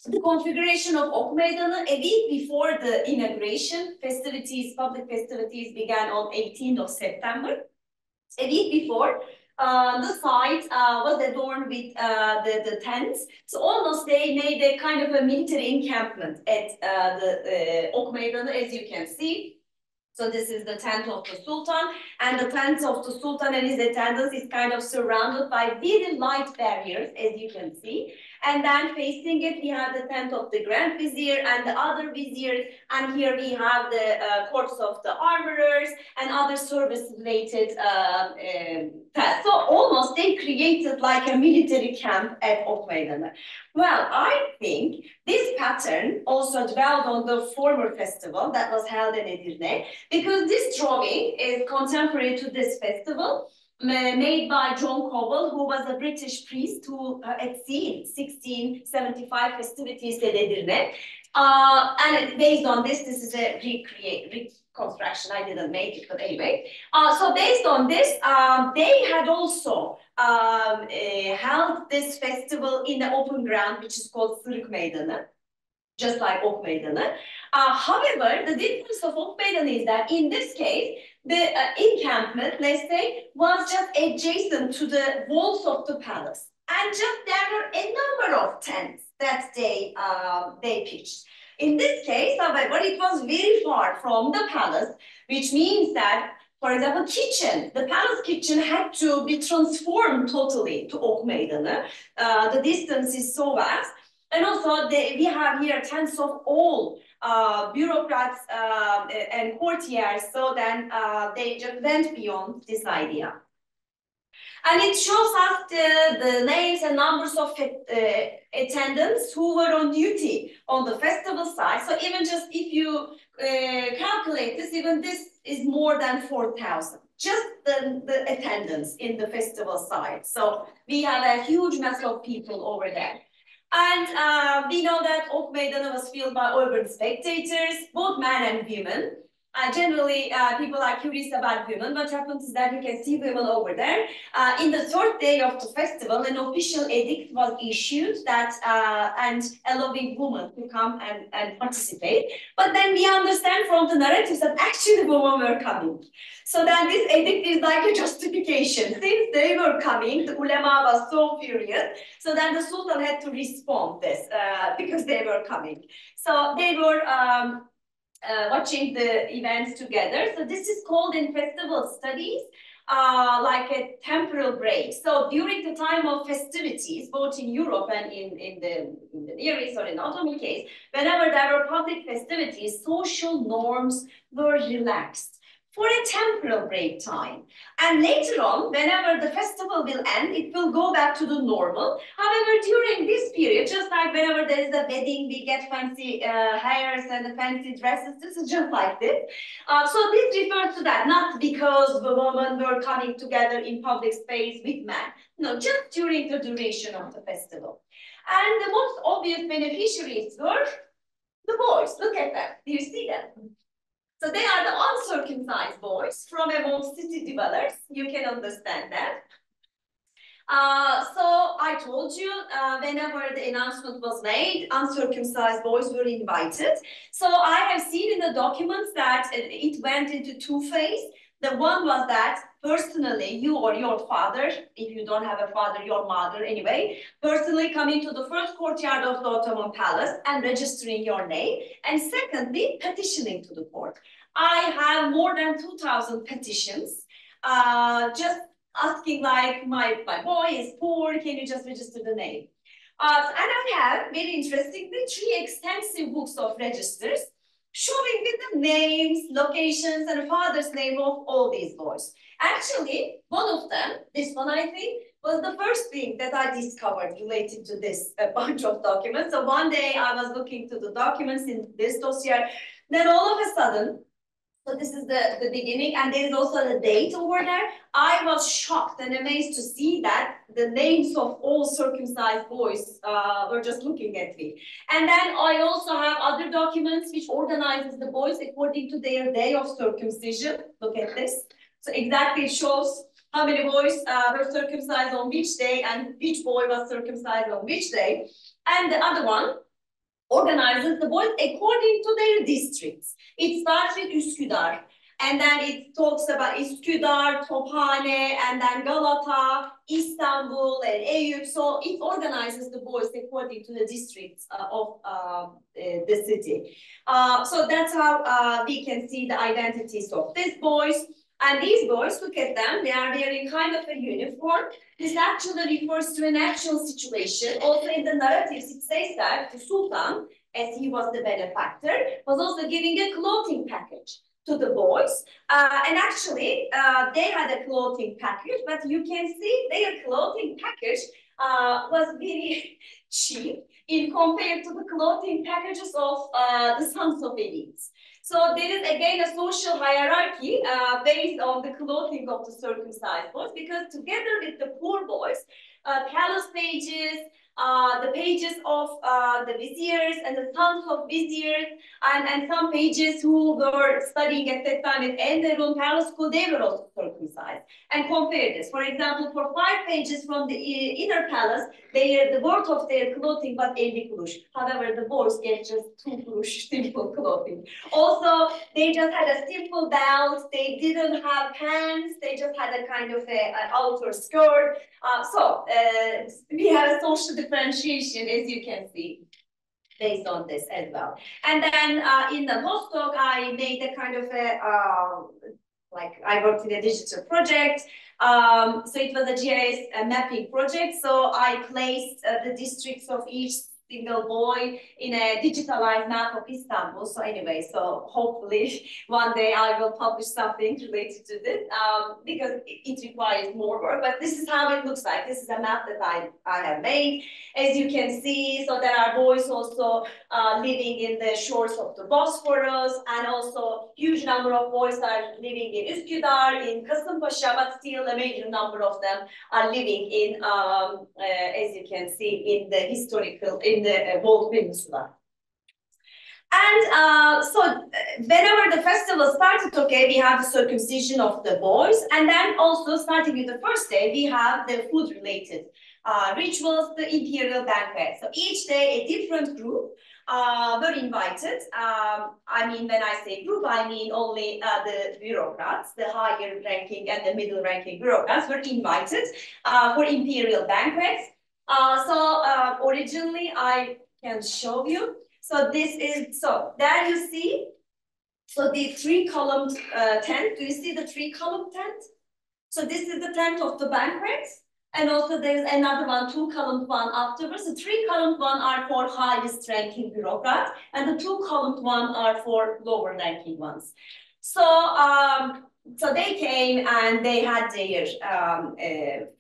the configuration of Ok Meydanı a week before the inauguration. Public festivities began on 18th of September. A week before, the site was adorned with the tents. So almost they made a kind of a military encampment at the Ok Meydanı, as you can see. So this is the tent of the Sultan, and the tent of the Sultan and his attendants is kind of surrounded by very light barriers, as you can see. And then facing it, we have the tent of the Grand Vizier and the other viziers. And here we have the courts of the armorers and other service-related tasks. So almost they created like a military camp at Ok Meydanı. Well, I think this pattern also dwelled on the former festival that was held in Edirne, because this drawing is contemporary to this festival, made by John Covell, who was a British priest who had seen 1675 festivities at Edirne. And based on this is a reconstruction. I didn't make it, but anyway. So based on this, they had also held this festival in the open ground, which is called Sırık Meydanı, just like Ok Meydanı. However, the difference of Ok Meydanı is that in this case, the encampment, let's say, was just adjacent to the walls of the palace. And just there were a number of tents that they pitched. In this case, however, it was very far from the palace, which means that, for example, the palace kitchen had to be transformed totally to Ok Meydanı. The distance is so vast. And also, we have here tents of all bureaucrats and courtiers, so then they just went beyond this idea. And it shows us the names and numbers of attendants who were on duty on the festival side. So even just if you calculate this, even this is more than 4,000. Just the attendance in the festival side. So we have a huge mass of people over there. And we know that Ok Meydanı was filled by urban spectators, both men and women. Generally, people are curious about women. What happens is that you can see women over there. In the third day of the festival, an official edict was issued that and allowing women to come and participate. But then we understand from the narratives that actually women were coming. So then this edict is like a justification. Since they were coming, the ulema was so furious. So then the Sultan had to respond this because they were coming. So they were watching the events together. So this is called in festival studies like a temporal break. So during the time of festivities, both in Europe and in the Near East or in the Ottoman case, whenever there were public festivities, social norms were relaxed for a temporal break time. And later on, whenever the festival will end, it will go back to the normal. However, during this period, just like whenever there is a wedding, we get fancy hairs and fancy dresses, this is just like this. So this refers to that, not because the women were coming together in public space with men. No, just during the duration of the festival. And the most obvious beneficiaries were the boys. Look at them. Do you see them? So they are the uncircumcised boys from among city dwellers. You can understand that. So I told you, whenever the announcement was made, uncircumcised boys were invited. So I have seen in the documents that it went into two phases. The one was that personally, you or your father, if you don't have a father, your mother anyway, personally coming to the first courtyard of the Ottoman palace and registering your name. And secondly, petitioning to the court. I have more than 2,000 petitions, just asking like, my boy is poor, can you just register the name? And I have, very interestingly, 3 extensive books of registers showing with the names, locations, and father's name of all these boys. Actually, one of them, this one I think, was the first thing that I discovered related to this bunch of documents. So one day I was looking to the documents in this dossier, then all of a sudden, so this is the beginning, and there is also the date over there. I was shocked and amazed to see that the names of all circumcised boys were just looking at me. And then I also have other documents which organizes the boys according to their day of circumcision. Look at this. So exactly it shows how many boys were circumcised on which day and which boy was circumcised on which day. And the other one organizes the boys according to their districts. It starts with Üsküdar, and then it talks about Üsküdar, Tophane, and then Galata, Istanbul, and Eyüp. So it organizes the boys according to the districts of the city. So that's how we can see the identities of these boys. And these boys, look at them, they are wearing kind of a uniform. This actually refers to an actual situation. Also in the narratives, it says that the Sultan, as he was the benefactor, was also giving a clothing package to the boys. And actually, they had a clothing package, but you can see their clothing package was very cheap in compared to the clothing packages of the sons of elites. So there is again a social hierarchy based on the clothing of the circumcised boys, because together with the poor boys, palace pages, the pages of the viziers and the sons of viziers, and some pages who were studying at that time at Enderun Palace School, they were also circumcised. And compare this. For example, for 5 pages from the inner palace, the worth of their clothing was 50 kurush. However, the boys get just 2 kurush simple clothing. Also, they just had a simple belt. They didn't have pants. They just had a kind of an outer skirt. We have a social differentiation, as you can see, based on this as well. And then in the postdoc, I made a kind of a, like I worked in a digital project. So it was a GIS mapping project. So I placed the districts of each single boy in a digitalized map of Istanbul. So anyway, so hopefully one day I will publish something related to this because it requires more work, but this is how it looks like. This is a map that I have made. As you can see, so there are boys also living in the shores of the Bosphorus, and also huge number of boys are living in Üsküdar, in Kasımpaşa, but still a major number of them are living in, as you can see, in the historical, in the Bold Peninsula. And so whenever the festival started, okay, we have the circumcision of the boys, and then also starting with the first day, we have the food-related rituals, the imperial banquet. So each day a different group were invited. I mean, when I say group, I mean only the bureaucrats, the higher ranking and the middle ranking bureaucrats were invited for imperial banquets. Originally I can show you. So this is, so there you see, so the 3-column tent. Do you see the 3-column tent? So this is the tent of the banquet. And also there's another one, two-columned one afterwards. The three-columned one are for highest ranking bureaucrats, and the two-columned one are for lower ranking ones. So, so they came and they had their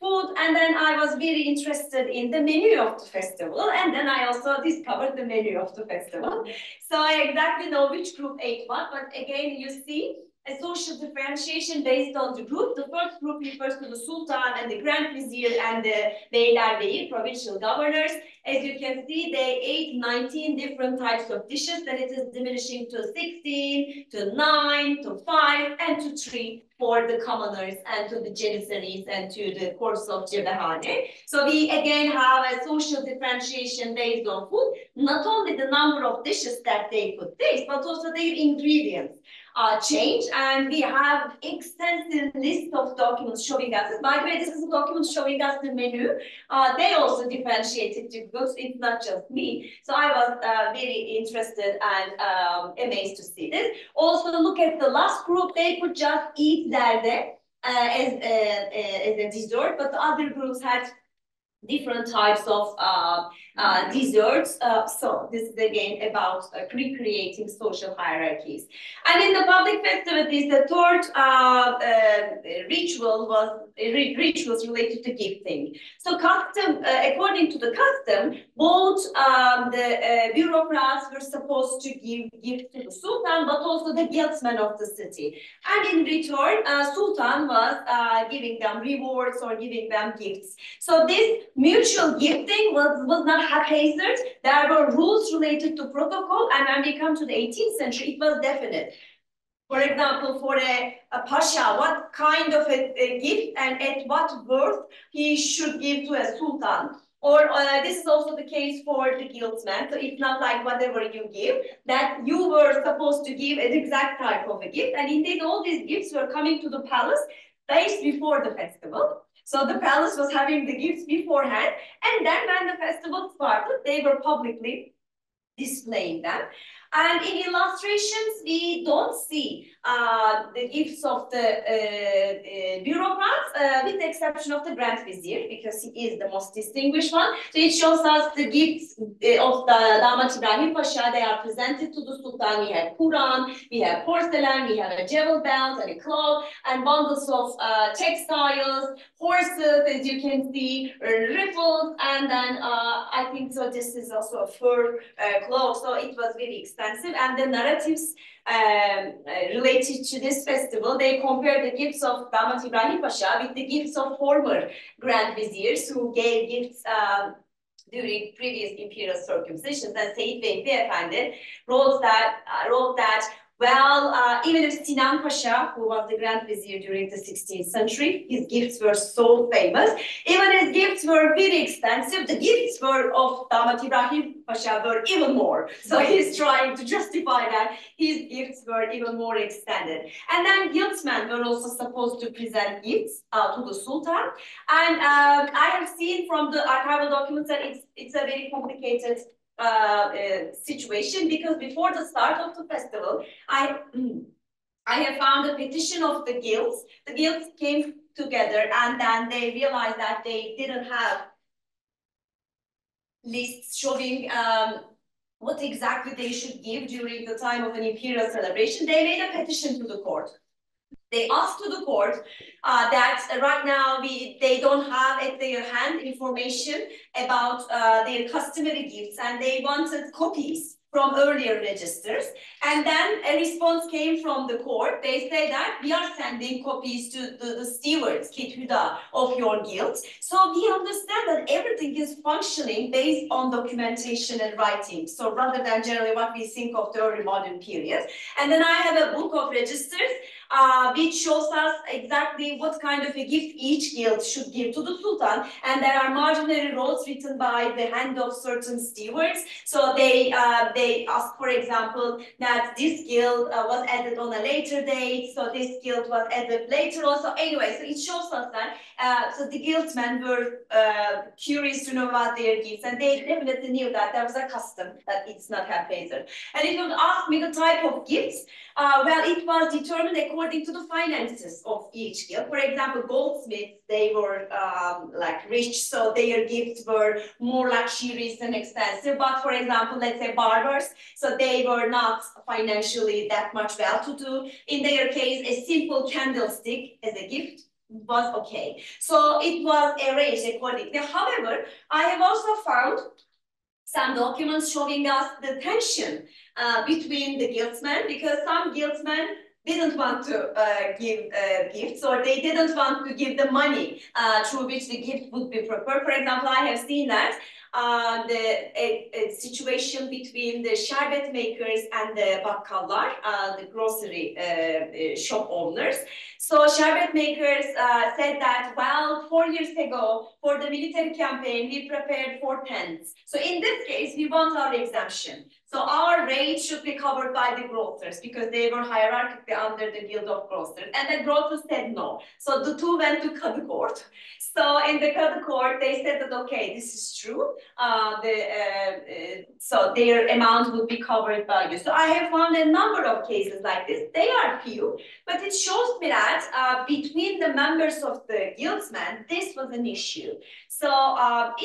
food, and then I was very interested in the menu of the festival, and then I also discovered the menu of the festival. So I exactly know which group ate what, but again, you see, a social differentiation based on the group. The first group refers to the Sultan and the Grand Vizier and the Beylerbeyi, provincial governors. As you can see, they ate 19 different types of dishes, then it is diminishing to 16, to 9, to 5, and to 3 for the commoners and to the Janissaries and to the course of Cebehane. So we again have a social differentiation based on food, not only the number of dishes that they could taste, but also their ingredients. Change, and we have extensive list of documents showing us. By the way, this is a document showing us the menu. They also differentiated the goods. It's not just me. So I was very interested and amazed to see this. Also, look at the last group. They could just eat derde as a dessert, but the other groups had different types of desserts. So this is again about recreating social hierarchies. And in the public festivities, the third ritual was rituals related to gifting. So custom, according to the custom, both the bureaucrats were supposed to give gifts to the Sultan, but also the guildsmen of the city. And in return, Sultan was giving them rewards or giving them gifts. So this mutual gifting was not haphazard. There were rules related to protocol, and when we come to the 18th century, it was definite. For example, for a pasha, what kind of a gift and at what worth he should give to a sultan. Or this is also the case for the guildsmen. So it's not like whatever you give, that you were supposed to give an exact type of a gift. And indeed, all these gifts were coming to the palace days before the festival. So the palace was having the gifts beforehand. And then when the festival started, they were publicly displaying them. And in illustrations, we don't see the gifts of the bureaucrats, with the exception of the Grand Vizier, because he is the most distinguished one. So it shows us the gifts of the Damat Ibrahim Pasha. They are presented to the Sultan. We have Quran, we have porcelain, we have a jewel belt and a cloth, and bundles of textiles, horses, as you can see, riffles, and then I think so this is also a fur cloth. So it was very expensive, and the narratives related to this festival, they compare the gifts of Damat Ibrahim Pasha with the gifts of former Grand Viziers who gave gifts during previous imperial circumcisions. And Seyit Vehbi Efendi wrote that well, even if Sinan Pasha, who was the Grand Vizier during the 16th century, his gifts were so famous, even his gifts were very expensive, the gifts were of Damat Ibrahim Pasha were even more. So he's trying to justify that his gifts were even more extended. And then guildsmen were also supposed to present gifts to the Sultan. And I have seen from the archival documents that it's a very complicated situation, because before the start of the festival, I have found a petition of the guilds. The guilds came together and then they realized that they didn't have lists showing what exactly they should give during the time of an imperial celebration. They made a petition to the court. They asked to the court that right now they don't have at their hand information about their customary gifts, and they wanted copies from earlier registers. And then a response came from the court. They say that we are sending copies to the stewards, Kithuda, of your guilds. So we understand that everything is functioning based on documentation and writing. So rather than generally what we think of the early modern period. And then I have a book of registers which shows us exactly what kind of a gift each guild should give to the Sultan. And there are marginary notes written by the hand of certain stewards. So they they ask, for example, that this guild was added on a later date, so this guild was added later also. Anyway, so it shows us that so the guildsmen were curious to know about their gifts, and they definitely knew that there was a custom that it's not haphazard. And if you would ask me the type of gifts, well, it was determined according to the finances of each guild. For example, goldsmiths, they were like rich, so their gifts were more luxurious and expensive. But for example, let's say barbers, so they were not financially that much well-to-do. In their case, a simple candlestick as a gift was okay. So it was arranged accordingly. However, I have also found some documents showing us the tension between the guildsmen, because some guildsmen didn't want to give gifts, or they didn't want to give the money through which the gift would be prepared. For example, I have seen that a situation between the sherbet makers and the bakkallar, the grocery shop owners. So sherbet makers said that, well, 4 years ago for the military campaign, we prepared 4 tents. So in this case, we want our exemption. So our rate should be covered by the grocers, because they were hierarchically under the Guild of Grocers. And the grocers said no. So the two went to Kadı Court. So in the Kadı Court, they said that, okay, this is true. So their amount would be covered by you. So I have found a number of cases like this. They are few, but it shows me that between the members of the guildsmen, this was an issue. So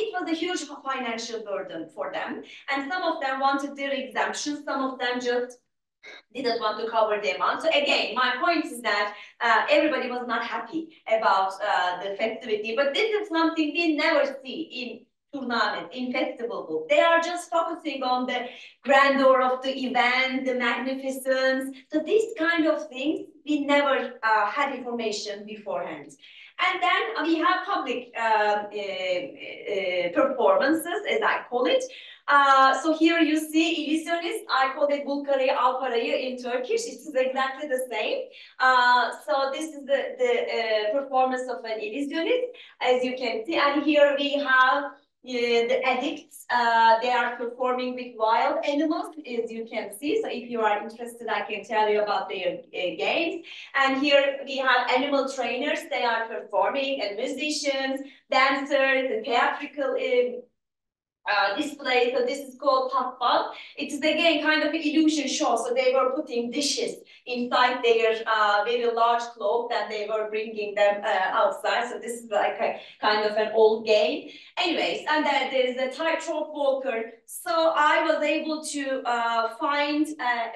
it was a huge financial burden for them. And some of them wanted their exemption, some of them just didn't want to cover the amount. So again, my point is that everybody was not happy about the festivity, but this is something we never see in tournament, in festival book. They are just focusing on the grandeur of the event, the magnificence. So these kind of things, we never had information beforehand. And then we have public performances, as I call it. So here you see illusionist. I call it Bulkarayı, Alparayı in Turkish. It is exactly the same. So this is the performance of an illusionist, as you can see. And here we have the addicts. They are performing with wild animals, as you can see. So if you are interested, I can tell you about their games. And here we have animal trainers. They are performing, and musicians, dancers, and theatrical display. So this is called patbal. It is again kind of an illusion show. So they were putting dishes inside their very large cloak, and they were bringing them outside. So this is like a kind of an old game. Anyways, and then there is a tightrope walker. So I was able to find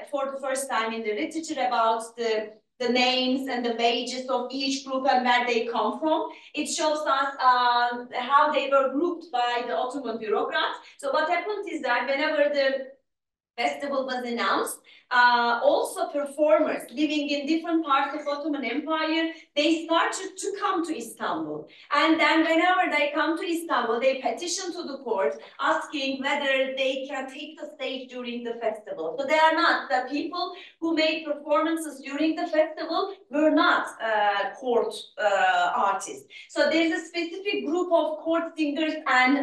for the first time in the literature about the names and the wages of each group and where they come from. It shows us how they were grouped by the Ottoman bureaucrats. So what happened is that whenever the festival was announced, also performers living in different parts of Ottoman Empire, they started to come to Istanbul. And then whenever they come to Istanbul, they petition to the court asking whether they can take the stage during the festival. So they are not, the people who made performances during the festival were not court artists. So there's a specific group of court singers and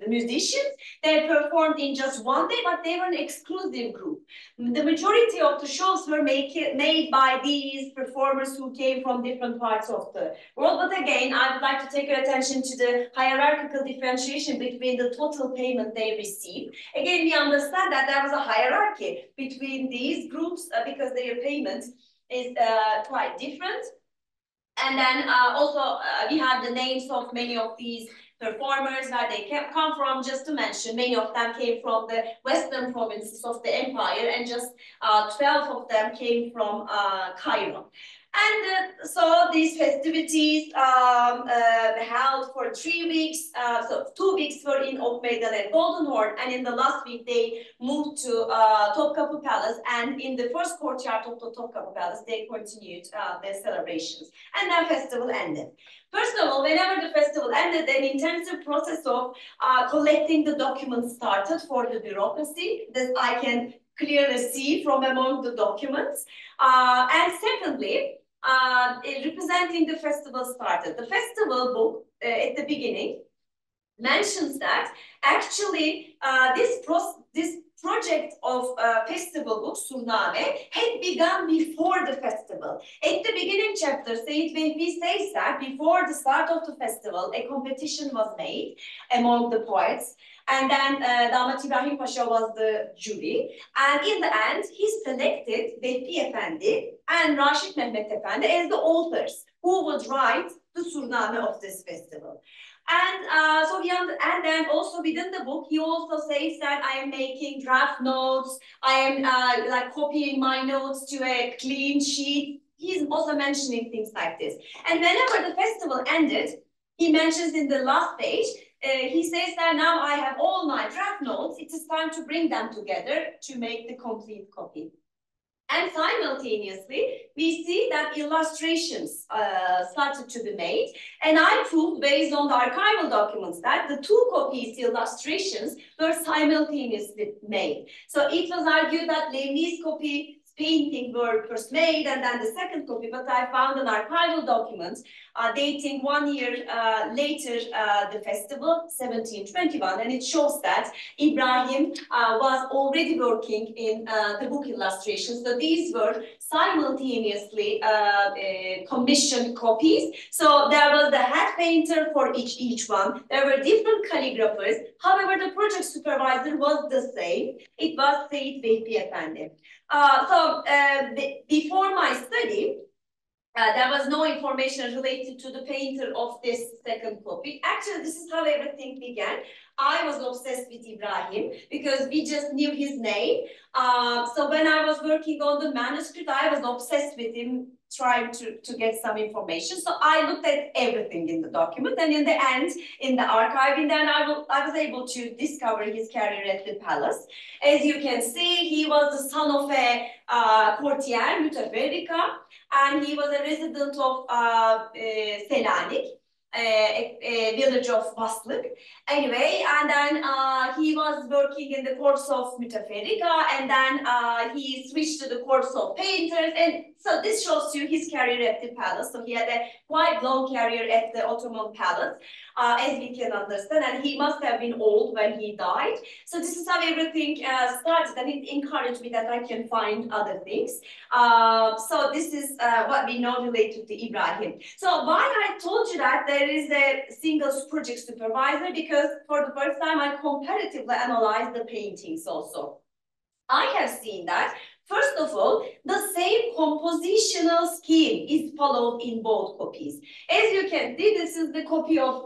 musicians. They performed in just one day, but they were an exclusive group. The majority of the shows were made by these performers who came from different parts of the world. But again, I would like to take your attention to the hierarchical differentiation between the total payment they receive. Again, we understand that there was a hierarchy between these groups because their payment is quite different. And then also we have the names of many of these performers, where they come from. Just to mention, many of them came from the western provinces of the empire, and just 12 of them came from Cairo. And so these festivities held for 3 weeks. So 2 weeks were in Ok Meydan and Golden Horn, and in the last week they moved to Topkapı Palace. And in the first courtyard of the Topkapı Palace, they continued their celebrations. And then festival ended. First of all, whenever the festival ended, an intensive process of collecting the documents started for the bureaucracy. That I can clearly see from among the documents. And secondly, representing the festival started. The festival book at the beginning mentions that actually this project of festival book, Surname, had begun before the festival. At the beginning chapter, Said Vehbi says that before the start of the festival, a competition was made among the poets. And then Damat İbrahim Pasha was the jury. And in the end, he selected Vehbi Efendi and Rashid Mehmet Efendi as the authors who would write the Surname of this festival. And and then also within the book, he also says that I am making draft notes. I am like copying my notes to a clean sheet. He's also mentioning things like this. And whenever the festival ended, he mentions in the last page, he says that now I have all my draft notes. It is time to bring them together to make the complete copy. And simultaneously, we see that illustrations started to be made. And I proved, based on the archival documents, that the two copies illustrations were simultaneously made. So it was argued that Levni's copy painting were first made and then the second copy, but I found an archival document dating 1 year later the festival, 1721, and it shows that Ibrahim was already working in the book illustrations. So these were simultaneously commissioned copies. So there was the head painter for each one. There were different calligraphers. However, the project supervisor was the same. It was Said Vehbi Efendi. Before my study, there was no information related to the painter of this second copy. Actually, this is how everything began. I was obsessed with Ibrahim because we just knew his name. So when I was working on the manuscript, I was obsessed with him, trying to get some information. So I looked at everything in the document, and in the end, in the archiving, then I was able to discover his career at the palace. As you can see, he was the son of a courtier, Müteferrika, and he was a resident of Selanik, a village of Baslık. Anyway, and then he was working in the courts of Müteferrika, and then he switched to the courts of painters, and so this shows you his career at the palace. So he had a quite long career at the Ottoman palace, as we can understand, and he must have been old when he died. So this is how everything started, and it encouraged me that I can find other things. So this is what we know related to Ibrahim. So why I told you that there is a single project supervisor, because for the first time I comparatively analyzed the paintings also. I have seen that, first of all, the same compositional scheme is followed in both copies. As you can see, this is the copy of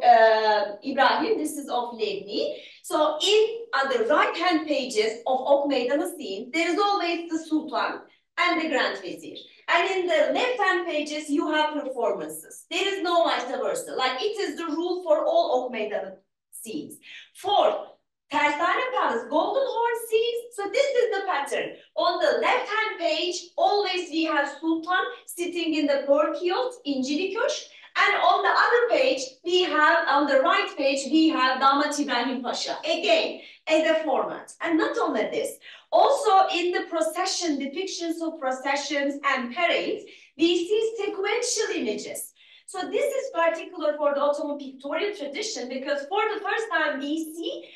Ibrahim, this is of Levni. So on the right-hand pages of Ok Meydanı scene, there is always the Sultan and the Grand Vizier. And in the left-hand pages, you have performances. There is no vice versa. Like, it is the rule for all Ok Meydanı scenes. For Tersane Palace, Golden Horn scenes, so this is the pattern. On the left-hand page, always we have Sultan sitting in the courtyard, İncili Köşk. And on the other page, we have, on the right page, we have Damat İbrahim Pasha. Again, as a format. And not only this, also in the procession, depictions of processions and parades, we see sequential images. So this is particular for the Ottoman pictorial tradition, because for the first time we see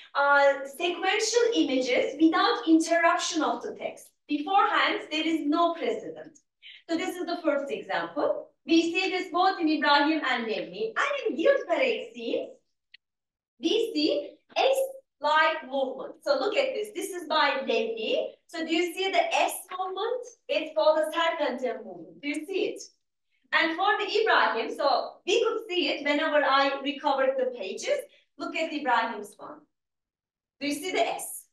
sequential images without interruption of the text. Beforehand, there is no precedent. So this is the first example. We see this both in Ibrahim and Levni. And in guild parade scenes, we see S-like movement. So look at this. This is by Levni. So do you see the S movement? It's called the serpentine movement. Do you see it? And for the Ibrahim, so we could see it whenever I recovered the pages. Look at Ibrahim's one. Do you see the S?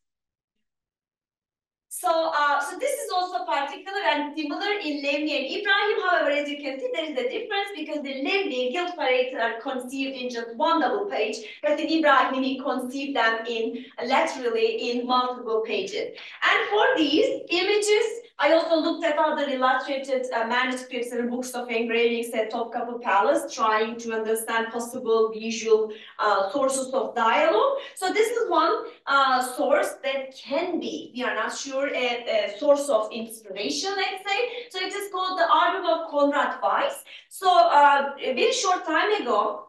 So, so this is also particular and similar in Levni and Ibrahim. However, as you can see, there is a difference, because the Levni guild parades are conceived in just one double page, but in Ibrahim, he conceived them in laterally in multiple pages. And for these images, I also looked at other illustrated manuscripts and books of engravings at Topkapı Palace, trying to understand possible visual sources of dialogue. So this is one source that can be, we are not sure, a source of inspiration, let's say. So it is called the Album of Conrad Weiss. So a very short time ago,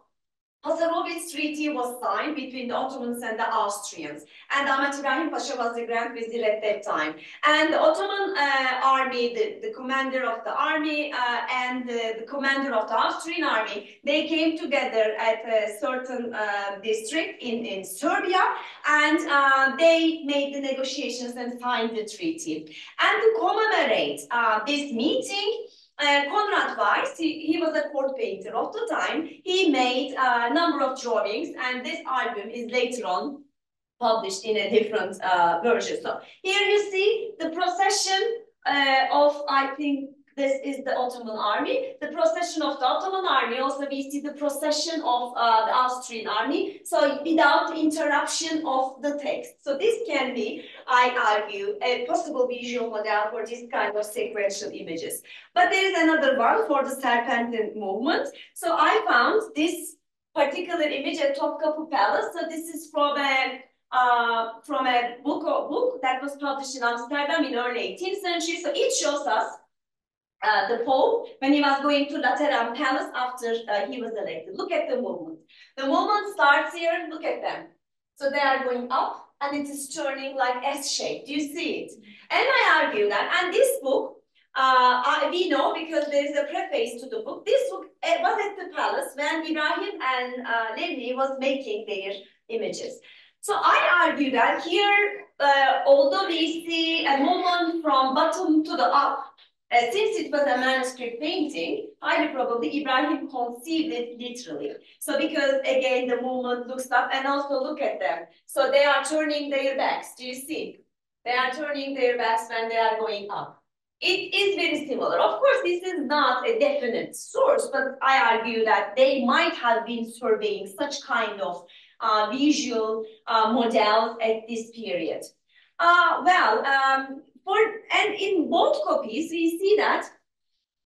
Hasarovitz Treaty was signed between the Ottomans and the Austrians, and Ahmet İbrahim Pasha was the Grand Vizier at that time. And the Ottoman army, the commander of the army and the commander of the Austrian army, they came together at a certain district in Serbia, and they made the negotiations and signed the treaty. And to commemorate this meeting, Konrad Weiss, he was a court painter of the time. He made a number of drawings, and this album is later on published in a different version. So here you see the procession of, I think this is the Ottoman army, the procession of the Ottoman army. Also, we see the procession of the Austrian army. So without interruption of the text. So this can be, I argue, a possible visual model for this kind of sequential images. But there is another one for the Serpentine movement. So I found this particular image at Topkapı Palace. So this is from a book that was published in Amsterdam in early 18th century. So it shows us the Pope when he was going to Lateran Palace after he was elected. Look at the movement. The movement starts here. Look at them. So they are going up, and it is turning like S shape. Do you see it? And I argue that, and this book, we know because there is a preface to the book. This book was at the palace when Ibrahim and Levni was making their images. So I argue that here, although we see a movement from bottom to the up, since it was a manuscript painting, highly probably Ibrahim conceived it literally. So because again, the movement looks up, and also look at them. So they are turning their backs. Do you see? They are turning their backs when they are going up. It is very similar. Of course, this is not a definite source, but I argue that they might have been surveying such kind of visual models at this period. And in both copies, we see that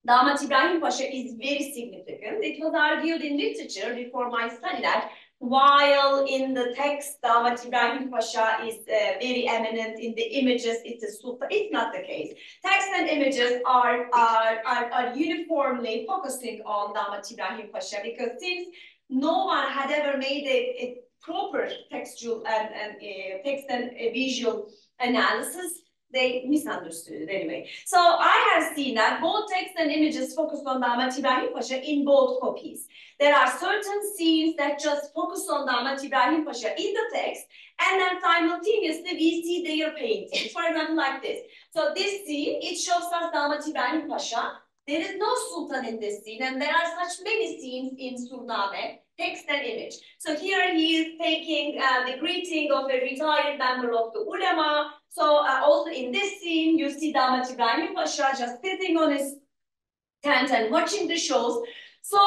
Damat İbrahim Pasha is very significant. It was argued in literature before my study that while in the text, Damat İbrahim Pasha is very eminent, in the images, it's a sultan. It's not the case. Text and images are uniformly focusing on Damat İbrahim Pasha, because since no one had ever made a proper textual and text and visual analysis, they misunderstood it anyway. So I have seen that both text and images focus on Damat İbrahim Pasha in both copies. There are certain scenes that just focus on Damat İbrahim Pasha in the text, and then simultaneously we see their paintings. For example, like this. So this scene, it shows us Damat İbrahim Pasha. There is no sultan in this scene, and there are such many scenes in Surname, text and image. So here he is taking the greeting of a retired member of the ulema. So also in this scene, you see Damat İbrahim Pasha just sitting on his tent and watching the shows. So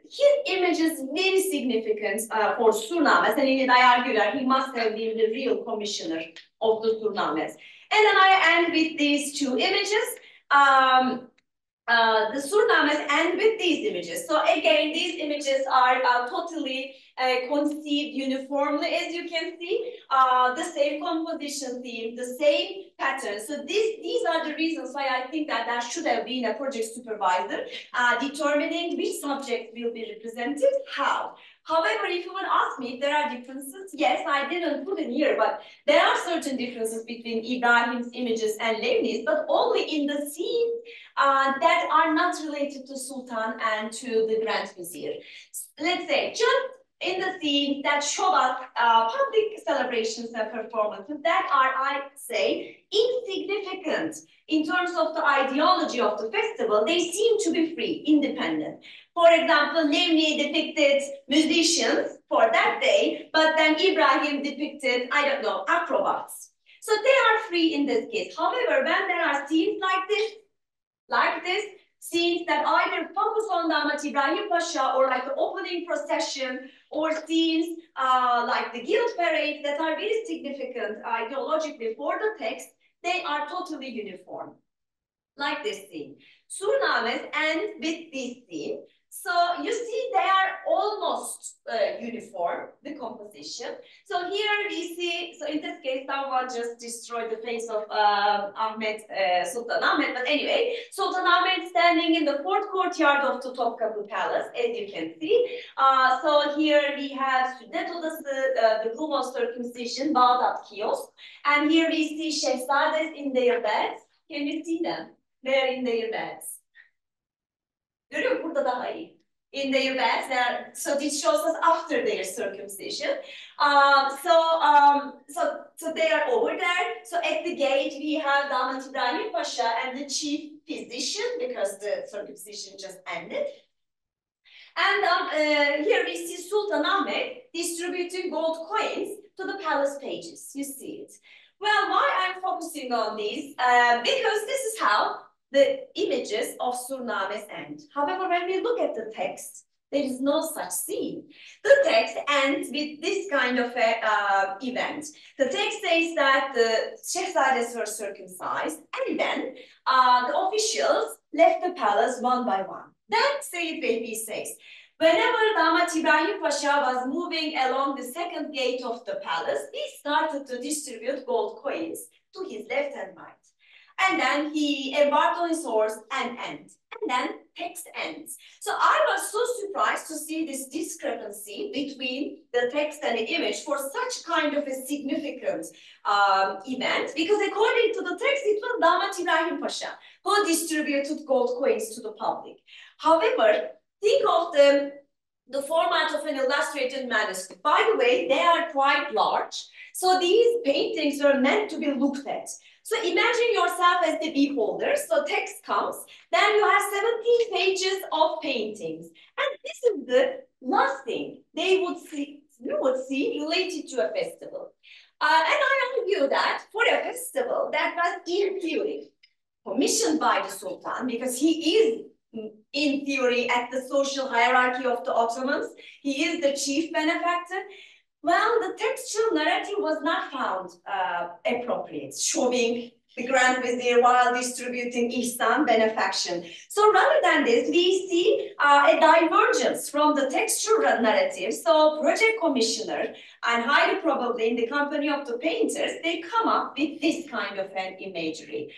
his image is very significant for Surnames, and indeed I argue that he must have been the real commissioner of the Surnames. And then I end with these two images. The Surnames end with these images. So again, these images are totally conceived uniformly, as you can see. The same composition theme, the same pattern. So these are the reasons why I think that there should have been a project supervisor determining which subject will be represented, how. However, if you would ask me if there are differences, yes, I didn't put in here, but there are certain differences between Ibrahim's images and Levni's, but only in the scenes that are not related to Sultan and to the Grand Vizier. Let's say, just in the scenes that show us public celebrations and performances that are, I say, insignificant in terms of the ideology of the festival, they seem to be free, independent. For example, Levni depicted musicians for that day, but then Ibrahim depicted, I don't know, acrobats. So they are free in this case. However, when there are scenes like this, scenes that either focus on Damat İbrahim Pasha or like the opening procession, or scenes like the guild parade that are very significant ideologically for the text, they are totally uniform. Like this scene. Surnames end with this scene. So you see they are almost uniform, the composition. So here we see, so in this case, someone just destroyed the face of Sultan Ahmed. But anyway, Sultan Ahmed standing in the fourth courtyard of the Topkapı Palace, as you can see. So here we have Sünnet Odası, the room of circumcision, Bağdat kiosk. And here we see Şehzades in their beds. Can you see them? They're in their beds. Görüyor musun? Burada daha iyi. In their beds, so this shows us after their circumcision. So they are over there. So at the gate we have Damat İbrahim Pasha and the chief physician because the circumcision just ended. And here we see Sultan Ahmed distributing gold coins to the palace pages. You see it. Well, why I'm focusing on these? Because this is how the images of surnames end. However, when we look at the text, there is no such scene. The text ends with this kind of a, event. The text says that the Shehzades were circumcised, and then the officials left the palace one by one. Then Sayyid Behbi says, whenever Damat İbrahim Pasha was moving along the second gate of the palace, he started to distribute gold coins to his left and right. And then he embarked on his horse and ends. And then text ends. So I was so surprised to see this discrepancy between the text and the image for such kind of a significant event. Because according to the text, it was Damat İbrahim Pasha who distributed gold coins to the public. However, think of the format of an illustrated manuscript. By the way, they are quite large. So these paintings were meant to be looked at. So imagine yourself as the beholder. So text comes, then you have 17 pages of paintings. And this is the last thing you would see related to a festival. And I argue that for a festival that was in theory commissioned by the Sultan, because he is in theory at the social hierarchy of the Ottomans, he is the chief benefactor. Well, the textual narrative was not found appropriate, showing the Grand Vizier while distributing ihsan, benefaction. So rather than this, we see a divergence from the textual narrative. So project commissioner, and highly probably in the company of the painters, they come up with this kind of an imagery,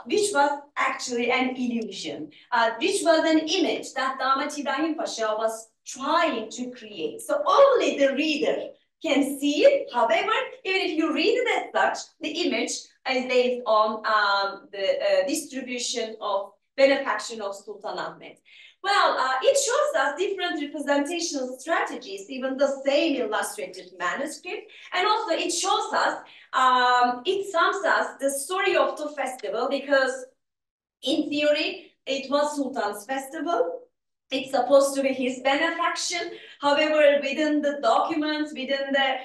which was actually an illusion, which was an image that Damat İbrahim Pasha was trying to create. So only the reader can see it. However, even if you read it as such, the image is based on the distribution of benefaction of Sultan Ahmed. Well, it shows us different representational strategies, even the same illustrated manuscript. And also it shows us, it sums us the story of the festival, because in theory, it was Sultan's festival. It's supposed to be his benefaction. However, within the documents, within the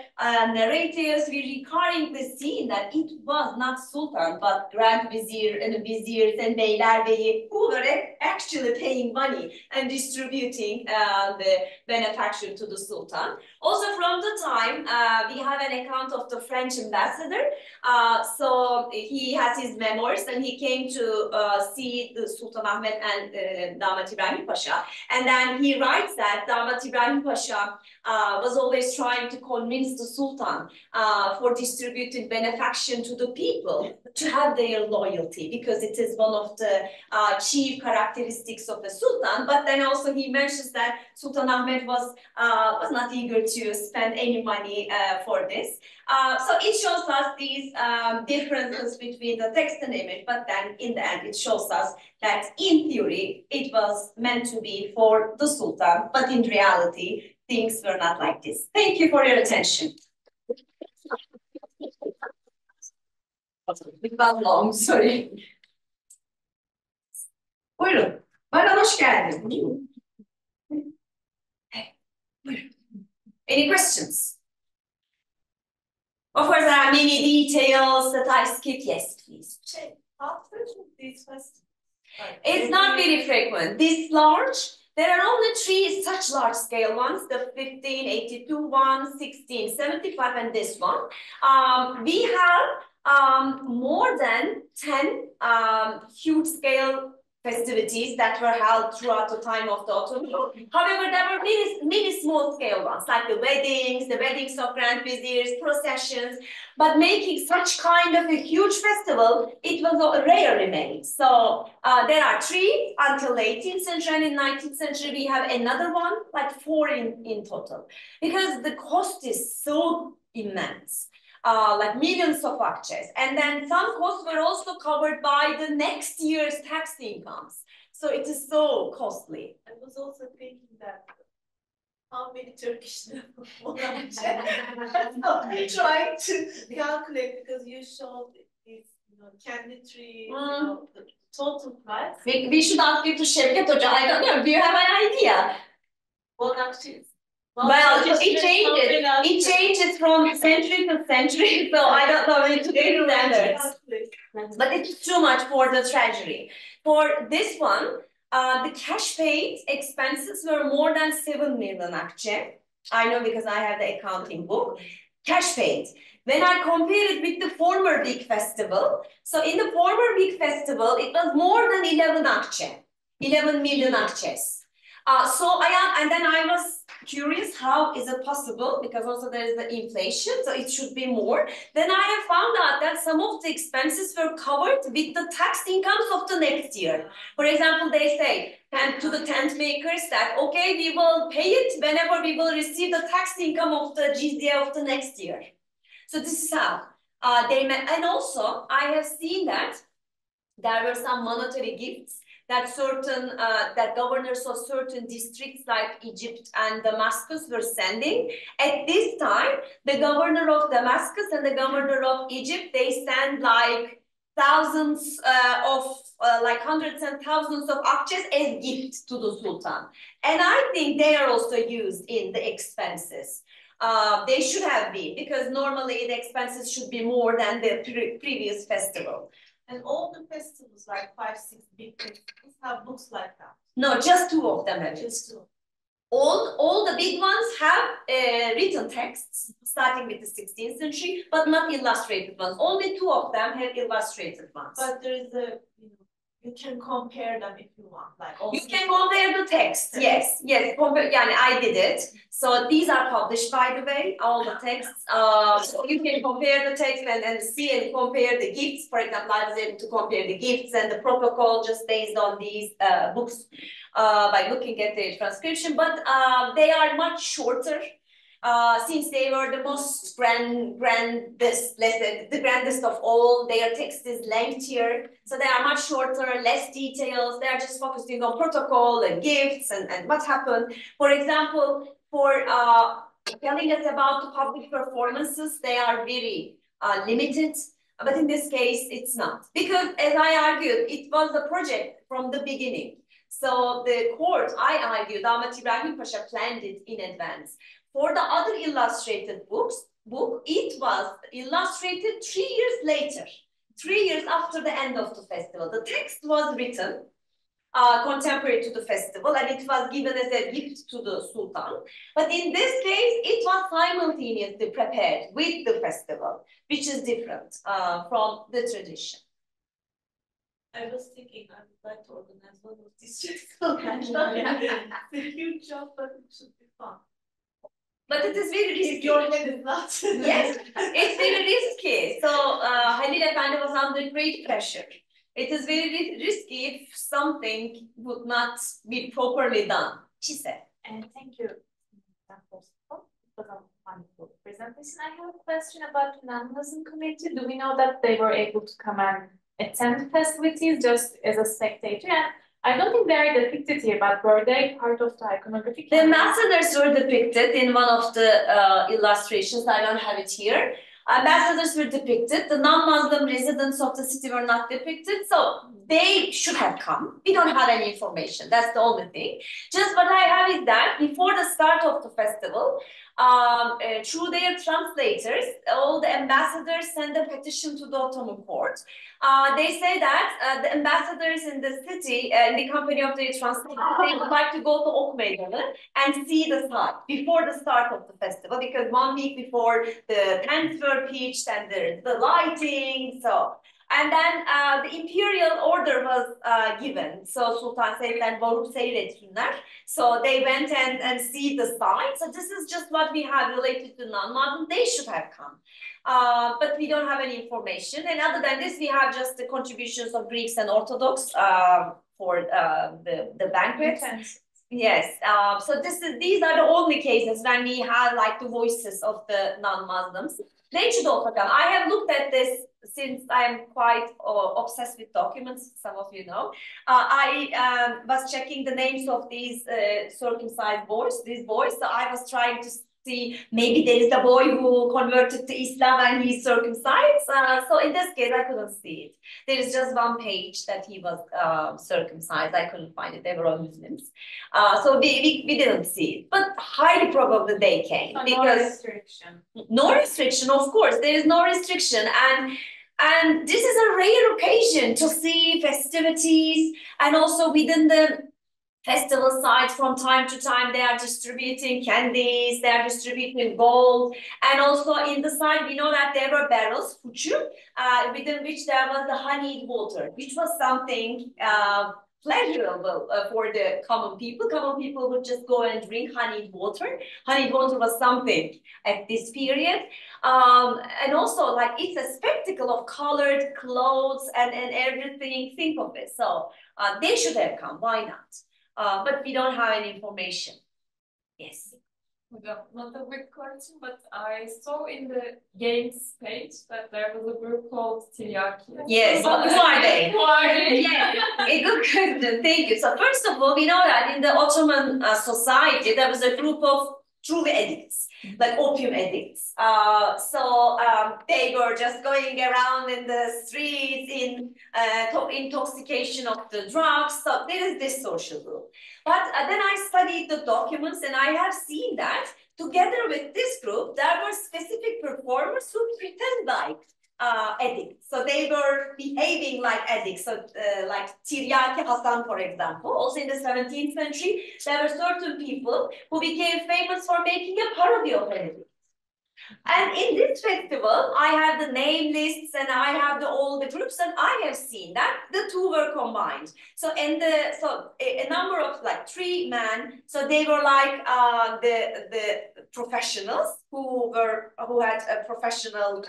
narratives, we're recurringly seeing that it was not Sultan, but Grand Vizier and Viziers and Beylerbeyi who were actually paying money and distributing the benefaction to the Sultan. Also, from the time, we have an account of the French ambassador. So he has his memoirs, and he came to see the Sultan Ahmed and Damat İbrahim Pasha. And then he writes that Damat İbrahim Pasha was always trying to convince the Sultan for distributing benefaction to the people to have their loyalty, because it is one of the chief characteristics of the Sultan. But then also he mentions that Sultan Ahmed was not eager to spend any money for this. So it shows us these differences between the text and image, but then in the end it shows us that in theory it was meant to be for the Sultan, but in reality things were not like this. Thank you for your attention. It was long, sorry. Buyurun. Bana hoş geldin. Buyurun. Any questions? Of course, there are many details that I skipped. Yes, please. How frequent these festivals? It's not very frequent. This large, there are only 3 such large scale ones, the 1582 one, 1675, and this one. We have more than 10 huge scale festivities that were held throughout the time of the Ottoman. However, there were many small-scale ones, like the weddings of grand viziers, processions, but making such kind of a huge festival, it was rarely made. So there are 3 until 18th century, and in 19th century, we have another one, like 4 in total, because the cost is so immense. Like millions of akçes. And then some costs were also covered by the next year's tax incomes. So it is so costly. I was also thinking that how many Turkish trying to calculate, because you showed this, candy tree, the total price. We should ask you to Şevket Hoca. I don't know. Do you have an idea? Well, actually, well, it changes. It changes from century to century, so I don't know in today's standards. But it's too much for the treasury. For this one, the cash paid expenses were more than 7 million akçe. I know because I have the accounting book. Cash paid. When I compare it with the former big festival, so in the former big festival, it was more than 11 akçe, 11 million akçes. And then I was curious, how is it possible? Because also there is the inflation, so it should be more. Then I have found out that some of the expenses were covered with the tax incomes of the next year. For example, they say to the tent makers that, okay, we will pay it whenever we will receive the tax income of the jizya of the next year. So this is how they met. And also, I have seen that there were some monetary gifts that that governors of certain districts like Egypt and Damascus were sending. At this time, the governor of Damascus and the governor of Egypt, they send like thousands like hundreds and thousands of akçes as gifts to the Sultan. And I think they are also used in the expenses. They should have been, because normally the expenses should be more than the previous festival. And all the festivals, like 5, 6 big festivals, have books like that? No, just 2 of them have. Just 2. All the big ones have written texts, starting with the 16th century, but not illustrated ones. Only 2 of them have illustrated ones. But there is a, you can compare them if you want. Like you can compare the text. Yes. I did it. So these are published, by the way, all the texts. So you can compare the text and see and compare the gifts. For example, I was able to compare the gifts and the protocol just based on these books by looking at their transcription. But they are much shorter. Since they were the most the grandest of all, their text is lengthier, so they are much shorter, less details. They are just focusing on protocol and gifts and what happened. For example, for telling us about the public performances, they are very limited. But in this case, it's not. Because, as I argued, it was a project from the beginning. So the court, I argued, Damat Ibrahim Pasha planned it in advance. For the other illustrated book, it was illustrated 3 years later, 3 years after the end of the festival. The text was written contemporary to the festival, and it was given as a gift to the Sultan. But in this case, it was simultaneously prepared with the festival, which is different from the tradition. I was thinking I would like to organize one of these It's a huge job, but it should be fun. But it is very risky. If your head is not. Yes, it's very risky. So Halil Efendi was under great pressure. It is very risky if something would not be properly done, she said. And thank you. It was a wonderful presentation. I have a question about the non-Muslim community. Do we know that they were able to come and attend festivities just as a spectator? And I don't think they are depicted here, but were they part of the iconography? The ambassadors were depicted in one of the illustrations. I don't have it here. Ambassadors were depicted. The non-Muslim residents of the city were not depicted. So they should have come. We don't have any information. That's the only thing. Just what I have is that before the start of the festival, through their translators, all the ambassadors send a petition to the Ottoman court. They say that the ambassadors in the city, in the company of their translators, they would like to go to Ok Meydanı and see the site before the start of the festival, because 1 week before the tents were pitched and the lighting. So And then the imperial order was given. So Sultan Selim'den varıp seyretsinler. So they went and see the site. So this is just what we have related to non-Muslim. They should have come. But we don't have any information. And other than this, we have just the contributions of Greeks and Orthodox for the banquets. Yes, so these are the only cases when we have like the voices of the non-Muslims. They should also come. I have looked at this since I am quite obsessed with documents, some of you know. I was checking the names of these circumcised boys, so I was trying to see maybe there is a boy who converted to Islam and he's circumcised. So in this case, I couldn't see it. There is just one page that he was circumcised. I couldn't find it. They were all Muslims. So we didn't see it. But highly probably they came. So because no restriction. No restriction, of course. There is no restriction. And this is a rare occasion to see festivities, and also within the festival sites from time to time they are distributing candies, they are distributing gold, and also in the site we know that there were barrels, within which there was the honeyed water, which was something pleasurable for the common people. Common people would just go and drink honeyed water. Honeyed water was something at this period. And also, like, it's a spectacle of colored clothes and everything. Think of it. So they should have come. Why not? But we don't have any information. Yes. Not a big question, but I saw in the games page that there was a group called Tiryaki. Yes, who are they? Who are they? Yeah, a good question. Thank you. So first of all, we know that in the Ottoman society, there was a group of true addicts, like opium addicts. So they were just going around in the streets in intoxication of the drugs. So there is this social group. But then I studied the documents and I have seen that together with this group, there were specific performers who pretend like addicts. So they were behaving like addicts. So like Tiryaki Hasan, for example, also in the 17th century, there were certain people who became famous for making a parody of addicts. And in this festival, I have the name lists and I have all the groups, and I have seen that the two were combined. So a number of like 3 men. So they were like the professionals who had a professional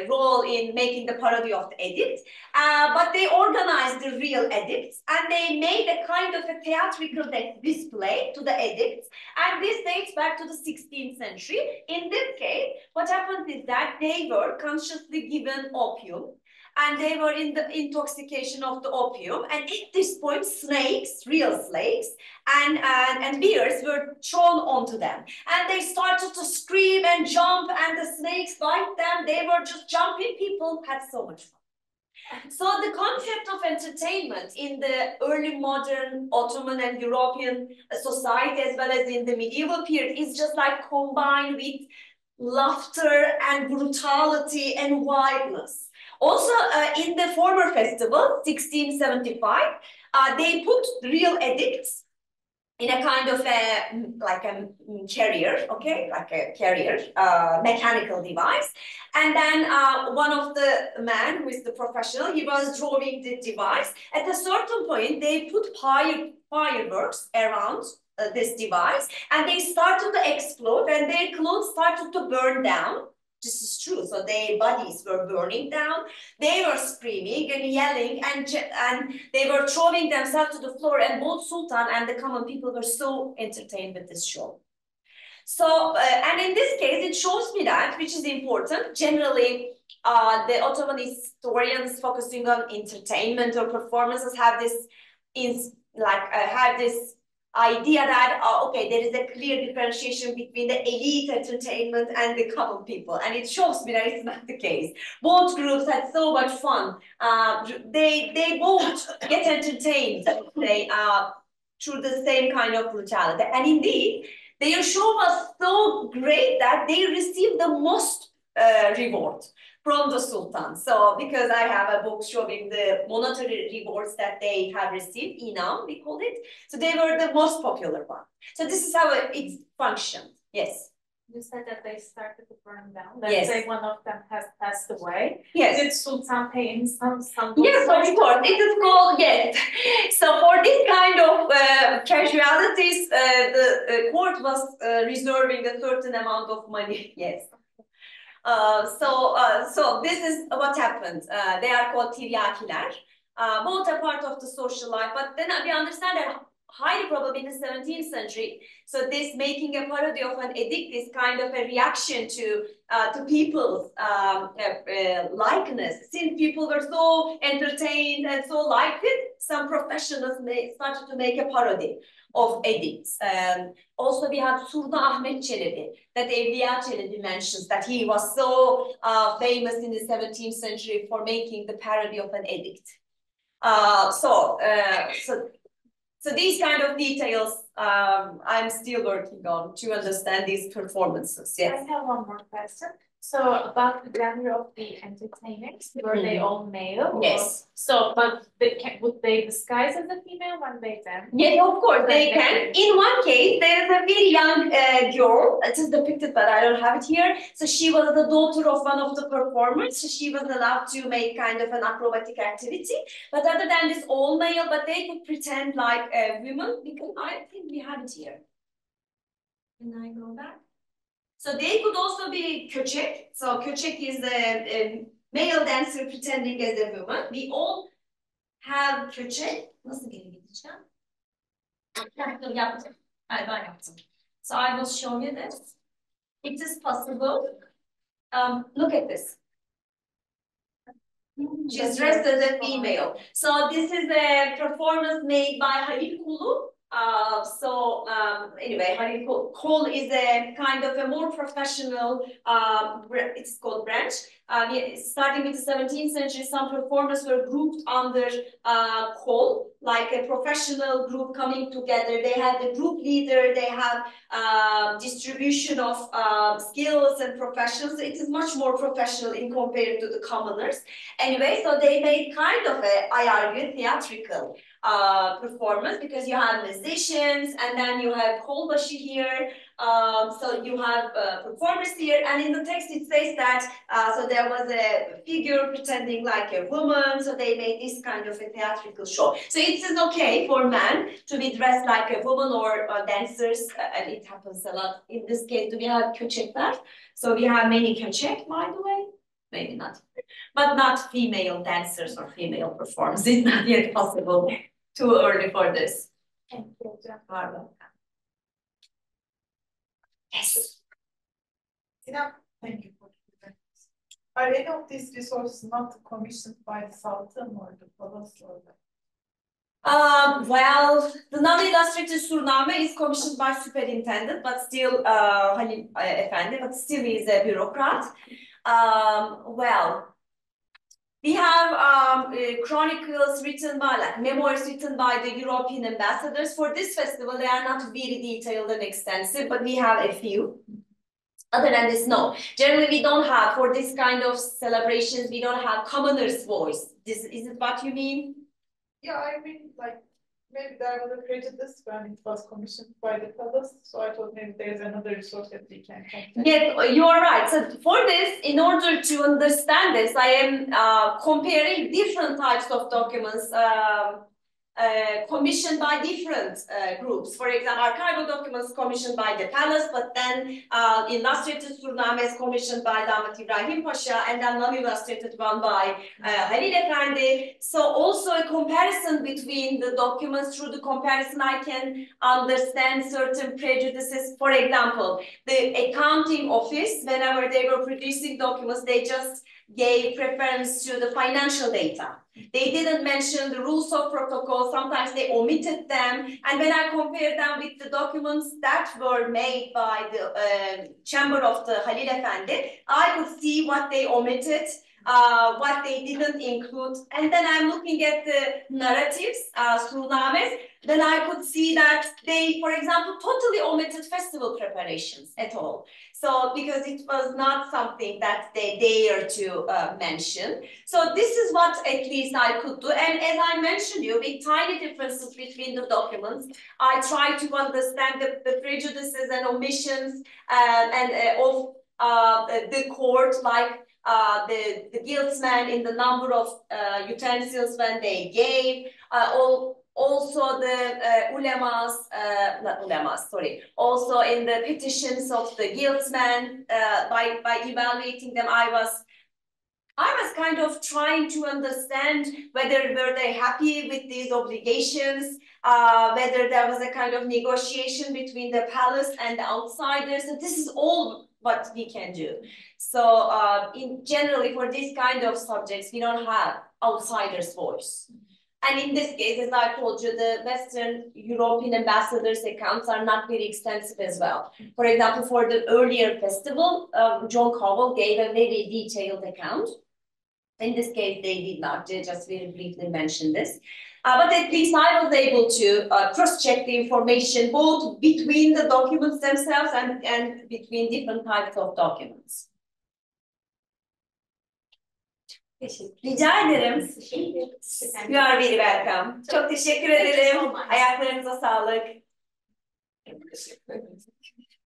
role in making the parody of the addict. But they organized the real addicts and they made a kind of a theatrical display to the addicts. And this dates back to the 16th century. In this case, what happened is that they were consciously given opium and they were in the intoxication of the opium. And at this point, snakes, real snakes, and bears were thrown onto them. And they started to scream and jump, and the snakes bite them. They were just jumping. People had so much fun. So the concept of entertainment in the early modern Ottoman and European society, as well as in the medieval period, is just like combined with laughter and brutality and wildness. Also, in the former festival, 1675, they put real addicts in a kind of a carrier, okay, like a carrier, mechanical device. And then one of the men who is the professional, he was drawing the device. At a certain point, they put fireworks around this device, and they started to explode, and their clothes started to burn down. This is true. So their bodies were burning down. They were screaming and yelling, and they were throwing themselves to the floor. And both Sultan and the common people were so entertained with this show. So, and in this case, it shows me that, which is important. Generally, the Ottoman historians focusing on entertainment or performances have this idea that, okay, there is a clear differentiation between the elite entertainment and the common people. And it shows me that it's not the case. Both groups had so much fun. They both get entertained, through the same kind of brutality. And indeed, their show was so great that they received the most reward from the Sultan. So, because I have a book showing the monetary rewards that they have received, inam, we call it. So they were the most popular one. So this is how it functioned. Yes. You said that they started to burn down. Let's Yes. say one of them has passed away. Yes. Did Sultan pay in some Yes, of course. It is called, yes. So for this kind of casualties, the court was reserving a certain amount of money. Yes. So this is what happened. They are called tiryakiler. Both are part of the social life, but then we understand that highly probably in the 17th century. So this making a parody of an edict is kind of a reaction to people's likeness. Since people were so entertained and so liked it, some professionals started to make a parody of edicts. Also, we have Surda Ahmet Çelebi, that Evliya Çelebi mentions that he was so famous in the 17th century for making the parody of an edict. So these kind of details I'm still working on to understand these performances. Yes. I have one more question. So about the gender of the entertainers, were they all male? Yes. But would they disguise as a female when they dance? Yes, of course they can. In one case, there is a very young girl. It is depicted, but I don't have it here. So she was the daughter of one of the performers. So she was allowed to make kind of an acrobatic activity. But other than this, all male, but they could pretend like women because I think we have it here. Can I go back? So they could also be köçek. So köçek is a male dancer pretending as a woman. We all have köçek. Nasıl geri gideceğim? Yaptım. Hayır, ben yaptım. So I will show you this. It is possible. Look at this. She's dressed as a female. So this is a performance made by Halil Kulu. Anyway, Halil Kul is a kind of a more professional, it's called branch. Starting with the 17th century, some performers were grouped under Kol, like a professional group coming together. They had the group leader, they have distribution of skills and professions. It is much more professional in compared to the commoners. Anyway, so they made kind of a, I argue, theatrical performance because you have musicians and then you have kolbaşı here. So you have performers here, and in the text it says that so there was a figure pretending like a woman, so they made this kind of a theatrical show. So it is okay for men to be dressed like a woman or dancers, and it happens a lot. In this case, do we have köçekler? So we have many köçek, by the way. Maybe not, but not female dancers or female performers. It's not yet possible. Too early for this. Thank you. Yes. Thank you for the presents. Are any of these resources not commissioned by the Sultan or the Palace or the... Well, the non-illustrated Surname is commissioned by superintendent, but still Halil Efendi, but still he is a bureaucrat. Well, we have chronicles written by, like memoirs written by the European ambassadors. For this festival, they are not very detailed and extensive, but we have a few. Other than this, no. Generally, we don't have, for this kind of celebrations, we don't have commoner's voice. Is it what you mean? Yeah, I mean, like, maybe there was a prejudice when it was commissioned by the Palace, so I thought maybe there's another resource that we can contact. Yes, you are right. So for this, in order to understand this, I am comparing different types of documents commissioned by different groups. For example, archival documents commissioned by the palace, but then illustrated surnames commissioned by Damat Ibrahim Pasha, and then non-illustrated one by Halil Efendi. So also a comparison between the documents. Through the comparison, I can understand certain prejudices. For example, the accounting office, whenever they were producing documents, they just gave preference to the financial data. They didn't mention the rules of protocol. Sometimes they omitted them. And when I compare them with the documents that were made by the chamber of the Halil Efendi, I could see what they omitted what they didn't include. And then I'm looking at the narratives, surnames. Then I could see that they, for example, totally omitted festival preparations at all. So because it was not something that they dare to mention. So this is what at least I could do. And as I mentioned you, with tiny differences between the documents, I try to understand the prejudices and omissions of the court, like the guildsmen in the number of utensils when they gave, also the ulemas, not ulemas, sorry, also in the petitions of the guildsmen, by evaluating them, I was kind of trying to understand whether were they happy with these obligations, whether there was a kind of negotiation between the palace and the outsiders. And this is all what we can do. So in generally for this kind of subjects, we don't have outsiders' voice. And in this case, as I told you, the Western European ambassadors' accounts are not very extensive as well. For example, for the earlier festival, John Cowell gave a very detailed account. In this case, they did not. They just very briefly mentioned this. But at least I was able to cross-check the information both between the documents themselves and between different types of documents. Rica ederim. You are very welcome. Çok teşekkür ederim. Ayaklarınıza sağlık.